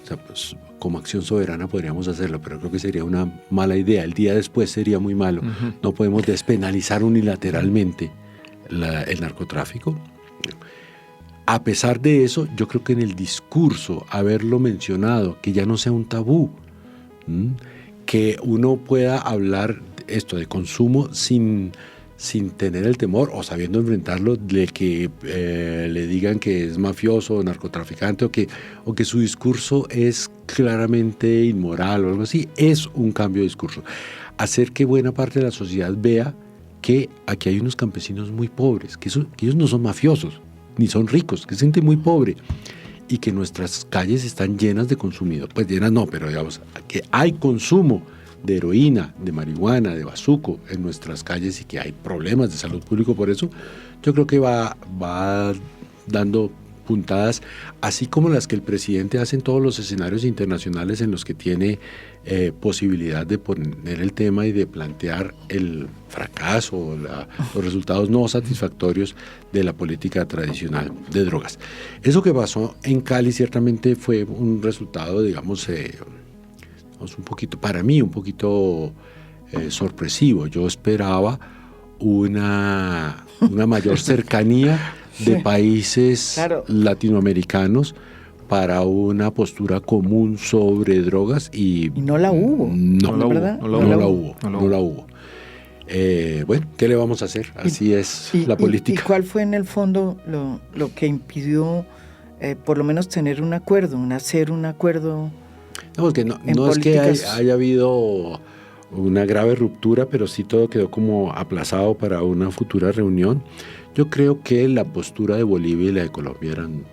sea, pues, como acción soberana podríamos hacerlo, pero creo que sería una mala idea. El día después sería muy malo. No podemos despenalizar unilateralmente el narcotráfico. A pesar de eso, yo creo que en el discurso haberlo mencionado, que ya no sea un tabú, que uno pueda hablar esto de consumo sin tener el temor o sabiendo enfrentarlo de que le digan que es mafioso o narcotraficante o que su discurso es claramente inmoral o algo así, es un cambio de discurso. Hacer que buena parte de la sociedad vea que aquí hay unos campesinos muy pobres, que ellos no son mafiosos, ni son ricos, que es gente muy pobre y que nuestras calles están llenas de consumidores, pues llenas no, pero digamos que hay consumo de heroína, de marihuana, de bazuco en nuestras calles y que hay problemas de salud pública por eso. Yo creo que va dando puntadas, así como las que el presidente hace en todos los escenarios internacionales en los que tiene posibilidad de poner el tema y de plantear el fracaso, los resultados no satisfactorios de la política tradicional de drogas. Eso que pasó en Cali ciertamente fue un resultado, digamos, un poquito, para mí, un poquito sorpresivo. Yo esperaba una mayor cercanía de países latinoamericanos para una postura común sobre drogas y no la hubo. No la hubo. Bueno, ¿qué le vamos a hacer? Así es la política. ¿Y cuál fue en el fondo lo que impidió por lo menos tener un acuerdo, hacer un acuerdo? No, es que haya habido una grave ruptura, pero sí todo quedó como aplazado para una futura reunión. Yo creo que la postura de Bolivia y la de Colombia eran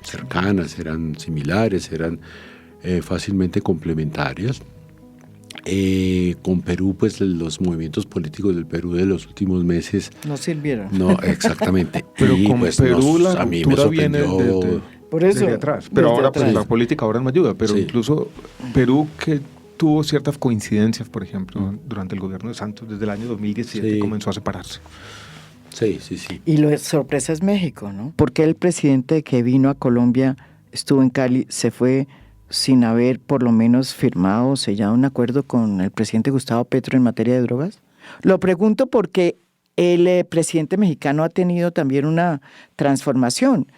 cercanas, eran similares, eran fácilmente complementarias. Con Perú, pues los movimientos políticos del Perú de los últimos meses no sirvieron. No, exactamente. Pero y con pues Perú la a mí me ruptura viene por eso, desde atrás. Pero ahora atrás. pues la política ahora me ayuda. Pero sí. Incluso Perú, que tuvo ciertas coincidencias, por ejemplo, durante el gobierno de Santos, desde el año 2017 sí. comenzó a separarse. Sí. Y la sorpresa es México, ¿no? Porque el presidente que vino a Colombia, estuvo en Cali, se fue sin haber por lo menos firmado o sellado un acuerdo con el presidente Gustavo Petro en materia de drogas. Lo pregunto porque el presidente mexicano ha tenido también una transformación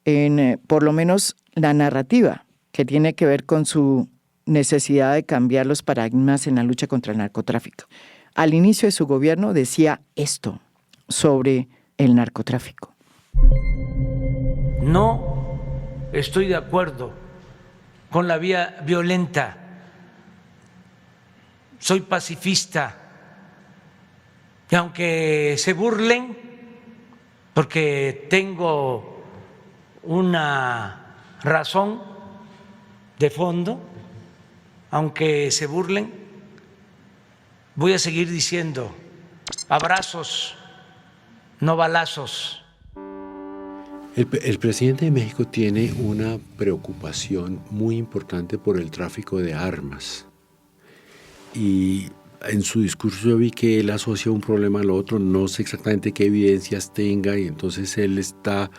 en por lo menos la narrativa que tiene que ver con su necesidad de cambiar los paradigmas en la lucha contra el narcotráfico. Al inicio de su gobierno decía esto sobre el narcotráfico. No estoy de acuerdo con la vía violenta. Soy pacifista. Y aunque se burlen, porque tengo una razón de fondo, aunque se burlen, voy a seguir diciendo abrazos, no balazos. El presidente de México tiene una preocupación muy importante por el tráfico de armas. Y en su discurso yo vi que él asocia un problema al otro, no sé exactamente qué evidencias tenga, y entonces él está,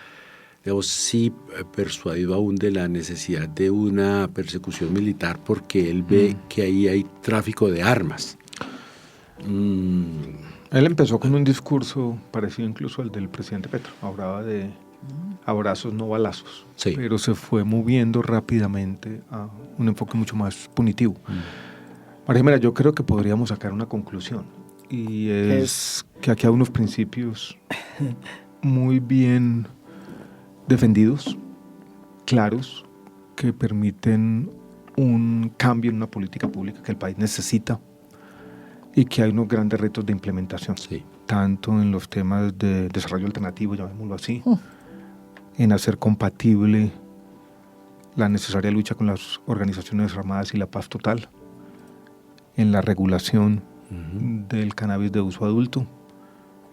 digamos, sí persuadido aún de la necesidad de una persecución militar porque él ve que ahí hay tráfico de armas. Él empezó con un discurso parecido incluso al del presidente Petro. Hablaba de abrazos, no balazos. Sí. Pero se fue moviendo rápidamente a un enfoque mucho más punitivo. María Jimena, yo creo que podríamos sacar una conclusión. Y es que aquí hay unos principios muy bien defendidos, claros, que permiten un cambio en una política pública que el país necesita y que hay unos grandes retos de implementación. Sí. tanto en los temas de desarrollo alternativo, llamémoslo así, en hacer compatible la necesaria lucha con las organizaciones armadas y la paz total, en la regulación del cannabis de uso adulto,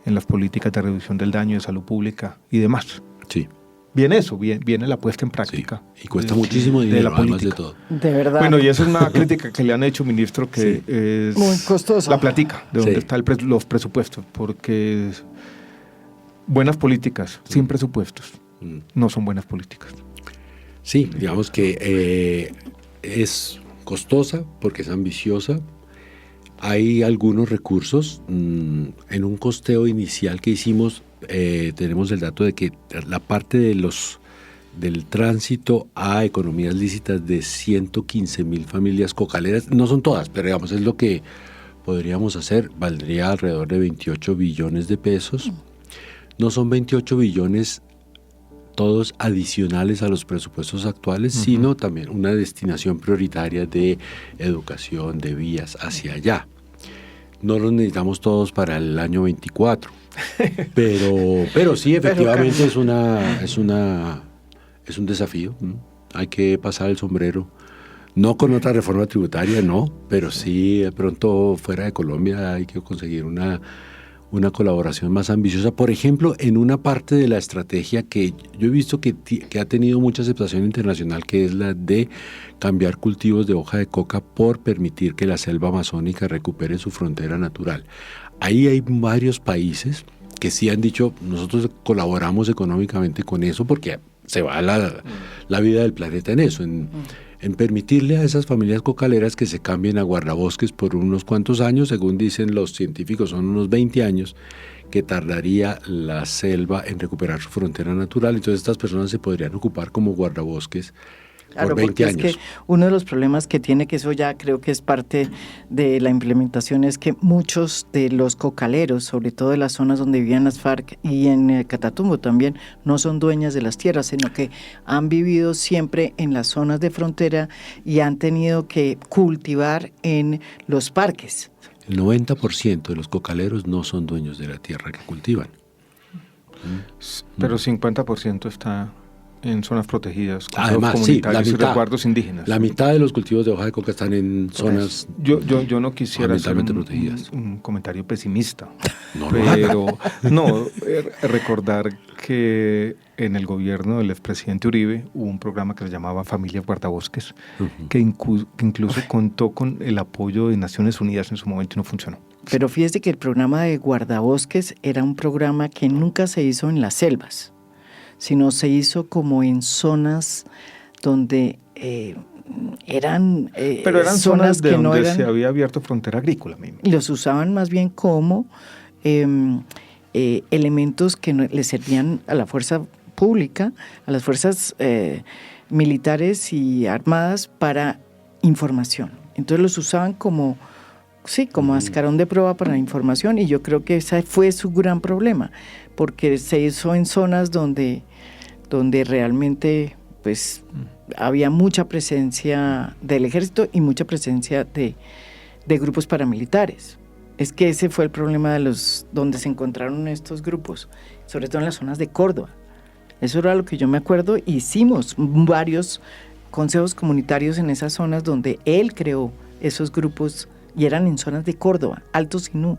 en las políticas de reducción del daño de salud pública y demás. Sí. Viene eso, viene la puesta en práctica. Sí. Y cuesta muchísimo dinero, la además de política. todo. De verdad. Bueno, y esa es una crítica que le han hecho, ministro, que es muy costosa. la plática, de dónde Sí. están los presupuestos, porque buenas políticas sin presupuestos no son buenas políticas. Sí, digamos que es costosa porque es ambiciosa. Hay algunos recursos. En un costeo inicial que hicimos, tenemos el dato de que la parte del tránsito a economías lícitas de 115,000 familias cocaleras, no son todas, pero digamos es lo que podríamos hacer, valdría alrededor de 28 billones de pesos. No son 28 billones todos adicionales a los presupuestos actuales, sino también una destinación prioritaria de educación, de vías hacia allá. No los necesitamos todos para el año 24, pero sí, efectivamente es un desafío. Hay que pasar el sombrero. No con otra reforma tributaria, no, pero sí de pronto fuera de Colombia hay que conseguir una colaboración más ambiciosa. Por ejemplo, en una parte de la estrategia que yo he visto que ha tenido mucha aceptación internacional, que es la de cambiar cultivos de hoja de coca por permitir que la selva amazónica recupere su frontera natural. Ahí hay varios países que sí han dicho, nosotros colaboramos económicamente con eso porque se va la vida del planeta en eso, en permitirle a esas familias cocaleras que se cambien a guardabosques por unos cuantos años, según dicen los científicos, son unos 20 años que tardaría la selva en recuperar su frontera natural. Entonces estas personas se podrían ocupar como guardabosques Claro, por 20 porque años. es que uno de los problemas que tiene, que eso ya creo que es parte de la implementación, es que muchos de los cocaleros, sobre todo de las zonas donde vivían las FARC y en Catatumbo también, no son dueñas de las tierras, sino que han vivido siempre en las zonas de frontera y han tenido que cultivar en los parques. El 90% de los cocaleros no son dueños de la tierra que cultivan. Pero 50% está en zonas protegidas, Además, sí, la comunitarios y mitad, resguardos indígenas. La mitad de los cultivos de hoja de coca están en zonas Yo no quisiera hacer ambientalmente protegidas. un comentario pesimista, No, pero recordar que en el gobierno del expresidente Uribe hubo un programa que se llamaba Familia Guardabosques, que incluso contó con el apoyo de Naciones Unidas en su momento y no funcionó. Pero fíjese que el programa de guardabosques era un programa que nunca se hizo en las selvas, sino se hizo como en zonas donde eran pero eran zonas de que donde no eran, se había abierto frontera agrícola mismo. y los usaban más bien como elementos que le servían a la fuerza pública, a las fuerzas militares y armadas para información. Entonces los usaban como ascarón de prueba para la información, y yo creo que ese fue su gran problema, porque se hizo en zonas donde realmente pues había mucha presencia del ejército y mucha presencia de grupos paramilitares. Es que ese fue el problema donde se encontraron estos grupos, sobre todo en las zonas de Córdoba. Eso era lo que yo me acuerdo. Hicimos varios consejos comunitarios en esas zonas donde él creó esos grupos, y eran en zonas de Córdoba, Alto Sinú.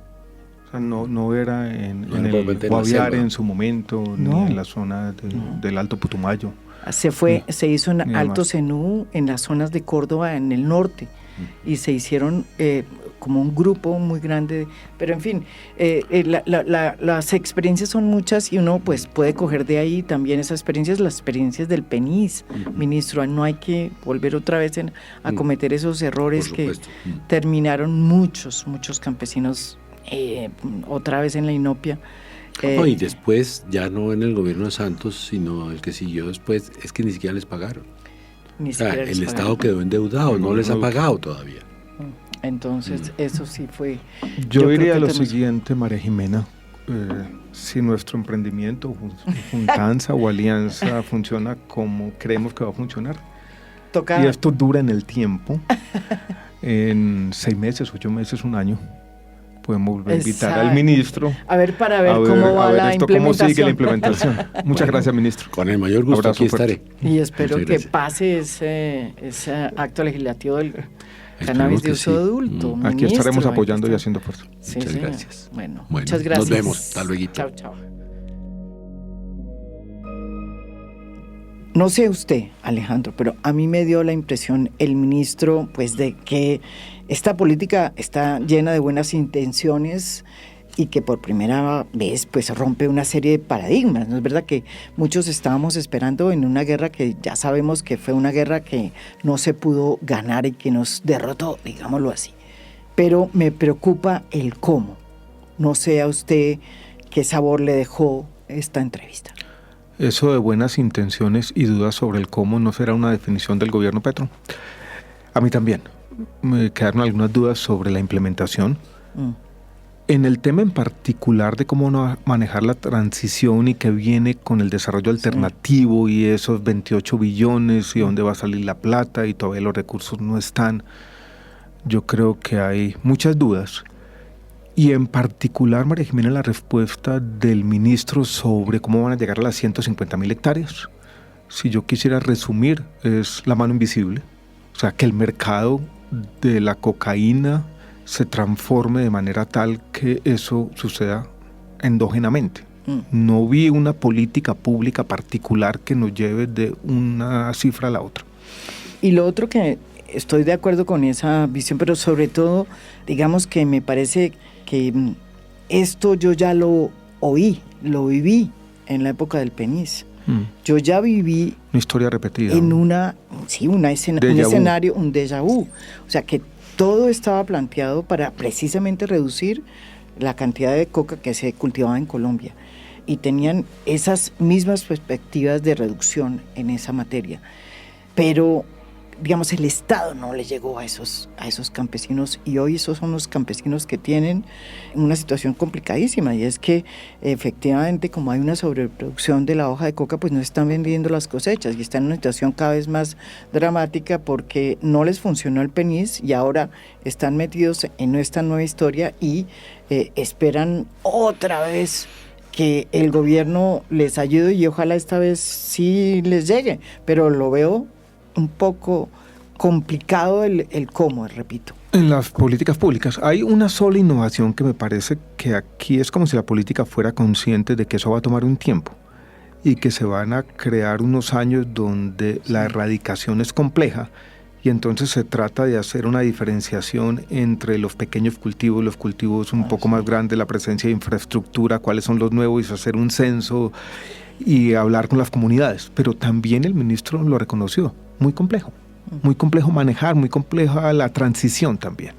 O sea, no era en en el la Guaviare selva. en su momento, ni en la zona del Alto Putumayo. Se hizo en Ni Alto demás. Sinú, en las zonas de Córdoba, en el norte, y se hicieron como un grupo muy grande. Pero en fin, las experiencias son muchas, y uno pues puede coger de ahí también esas experiencias, las experiencias del PENIS, ministro. No hay que volver otra vez a cometer esos errores Por que supuesto. terminaron muchos campesinos otra vez en la inopia. No, y después, ya no en el gobierno de Santos, sino el que siguió después, es que ni siquiera les pagaron. Ni O sea, siquiera les el pagaron. Estado quedó endeudado, no les ha pagado todavía. Entonces, eso sí fue... Yo creo diría que lo tenemos- siguiente, María Jimena. Si nuestro emprendimiento, juntanza o alianza funciona como creemos que va a funcionar, Toca, y esto dura en el tiempo, en 6 meses, 8 meses, un año, podemos invitar Exacto. al ministro A ver, para ver cómo va la esto, cómo sigue la implementación. implementación. Muchas gracias, ministro. Con el mayor gusto, Abrazo aquí fuerte. estaré. Y espero Muchas que gracias. pase ese acto legislativo del Esperemos cannabis de que uso sí. adulto. Aquí Ministro, estaremos aquí apoyando y está. haciendo fuerza. Sí, Muchas señor. gracias. Bueno, Bueno, muchas gracias. nos vemos. Hasta luego. Chao, chao. No sé usted, Alejandro, pero a mí me dio la impresión el ministro, pues, de que esta política está llena de buenas intenciones y que por primera vez, pues, rompe una serie de paradigmas. ¿No es verdad que muchos estábamos esperando en una guerra que ya sabemos que fue una guerra que no se pudo ganar y que nos derrotó, digámoslo así? Pero me preocupa el cómo. No sé a usted qué sabor le dejó esta entrevista. Eso de buenas intenciones y dudas sobre el cómo no será una definición del gobierno Petro. A mí también. Me quedaron algunas dudas sobre la implementación. En el tema en particular de cómo manejar la transición y que viene con el desarrollo alternativo y esos 28 billones y dónde va a salir la plata y todavía los recursos no están, yo creo que hay muchas dudas. Y en particular, María Jimena, la respuesta del ministro sobre cómo van a llegar a las 150.000 hectáreas. Si yo quisiera resumir, es la mano invisible. O sea, que el mercado de la cocaína se transforme de manera tal que eso suceda endógenamente. No vi una política pública particular que nos lleve de una cifra a la otra. Y lo otro que estoy de acuerdo con esa visión, pero sobre todo, digamos que me parece que esto yo ya lo oí, lo viví en la época del PENIS. Yo ya viví una historia repetida. En un escenario, un déjà vu. O sea, que todo estaba planteado para precisamente reducir la cantidad de coca que se cultivaba en Colombia. Y tenían esas mismas perspectivas de reducción en esa materia. Pero, digamos, el Estado no le llegó a esos campesinos, y hoy esos son los campesinos que tienen una situación complicadísima, y es que efectivamente, como hay una sobreproducción de la hoja de coca, pues no están vendiendo las cosechas y están en una situación cada vez más dramática porque no les funcionó el PENIS y ahora están metidos en esta nueva historia y esperan otra vez que el gobierno les ayude, y ojalá esta vez sí les llegue, pero lo veo un poco complicado el cómo, repito. En las políticas públicas hay una sola innovación que me parece que aquí es como si la política fuera consciente de que eso va a tomar un tiempo y que se van a crear unos años donde la erradicación es compleja, y entonces se trata de hacer una diferenciación entre los pequeños cultivos, los cultivos un poco más grandes, la presencia de infraestructura, cuáles son los nuevos, y hacer un censo y hablar con las comunidades. Pero también el ministro lo reconoció, muy complejo manejar, muy compleja la transición también.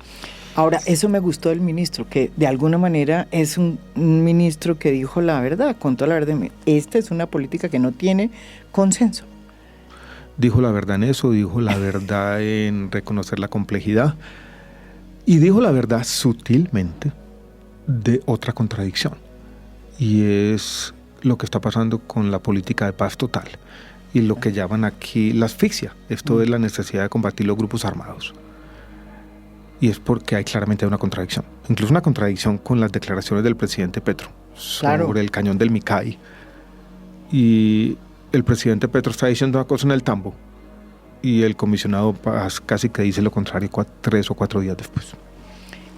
Ahora, eso me gustó del ministro, que de alguna manera es un ministro que dijo la verdad, contó la verdad. Esta es una política que no tiene consenso. Dijo la verdad en eso, dijo la verdad en reconocer la complejidad, y dijo la verdad sutilmente de otra contradicción, y es lo que está pasando con la política de paz total y lo que llaman aquí la asfixia. Esto es la necesidad de combatir los grupos armados. Y es porque hay claramente una contradicción, incluso una contradicción con las declaraciones del presidente Petro sobre el cañón del Micay. Y el presidente Petro está diciendo una cosa en el tambo y el comisionado Paz casi que dice lo contrario 3 o 4 días después.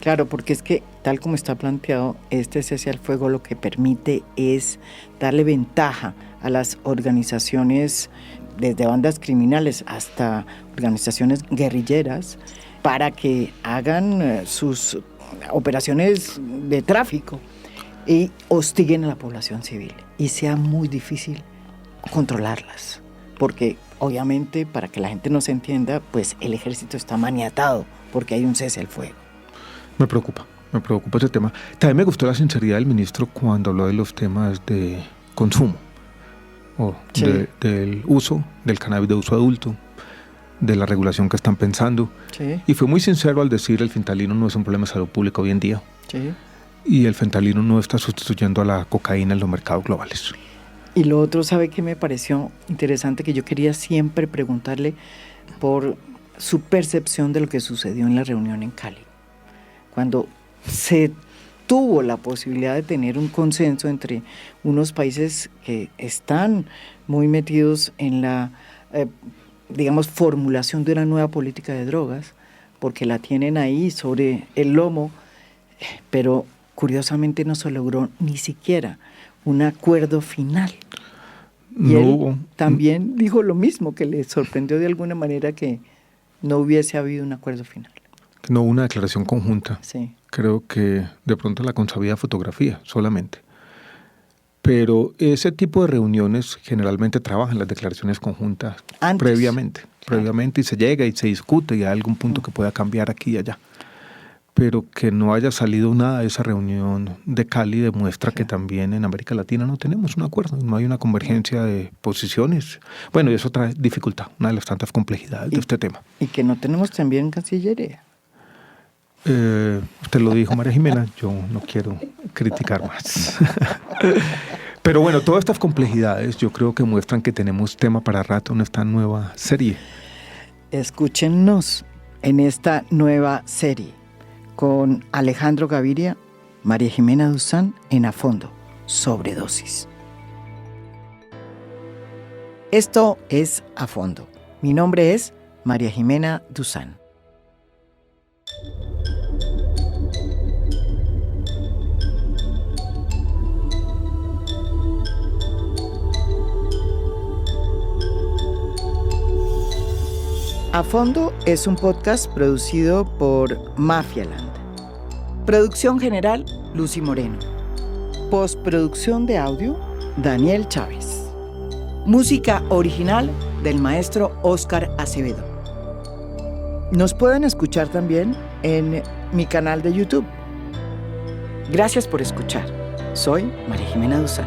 Claro, porque es que tal como está planteado, este cese al fuego lo que permite es darle ventaja a las organizaciones, desde bandas criminales hasta organizaciones guerrilleras, para que hagan sus operaciones de tráfico y hostiguen a la población civil. Y sea muy difícil controlarlas, porque obviamente, para que la gente no se entienda, pues el ejército está maniatado porque hay un cese al fuego. Me preocupa ese tema. También me gustó la sinceridad del ministro cuando habló de los temas de consumo, del uso del cannabis de uso adulto, de la regulación que están pensando. Sí. Y fue muy sincero al decir el fentanilo no es un problema de salud pública hoy en día. Sí. Y el fentanilo no está sustituyendo a la cocaína en los mercados globales. Y lo otro, ¿sabe qué me pareció interesante? Que yo quería siempre preguntarle por su percepción de lo que sucedió en la reunión en Cali. Cuando se tuvo la posibilidad de tener un consenso entre unos países que están muy metidos en la, digamos, formulación de una nueva política de drogas, porque la tienen ahí sobre el lomo, pero curiosamente no se logró ni siquiera un acuerdo final. Y No él hubo. también dijo lo mismo, que le sorprendió de alguna manera que no hubiese habido un acuerdo final. No hubo una declaración conjunta. Sí. Creo que de pronto la consabía fotografía solamente. Pero ese tipo de reuniones generalmente trabajan las declaraciones conjuntas Antes. previamente y se llega y se discute y hay algún punto que pueda cambiar aquí y allá. Pero que no haya salido nada de esa reunión de Cali demuestra que también en América Latina no tenemos un acuerdo, no hay una convergencia de posiciones. Bueno, y eso trae dificultad, una de las tantas complejidades de este tema. Y que no tenemos también Cancillería. Usted lo dijo, María Jimena, yo no quiero criticar más. Pero bueno, todas estas complejidades yo creo que muestran que tenemos tema para rato en esta nueva serie. Escúchennos en esta nueva serie con Alejandro Gaviria, María Jimena Duzán en A Fondo, Sobredosis. Esto es A Fondo. Mi nombre es María Jimena Duzán. A Fondo es un podcast producido por Mafialand. Producción general, Lucy Moreno. Postproducción de audio, Daniel Chávez. Música original del maestro Óscar Acevedo. Nos pueden escuchar también en mi canal de YouTube. Gracias por escuchar. Soy María Jimena Duzán.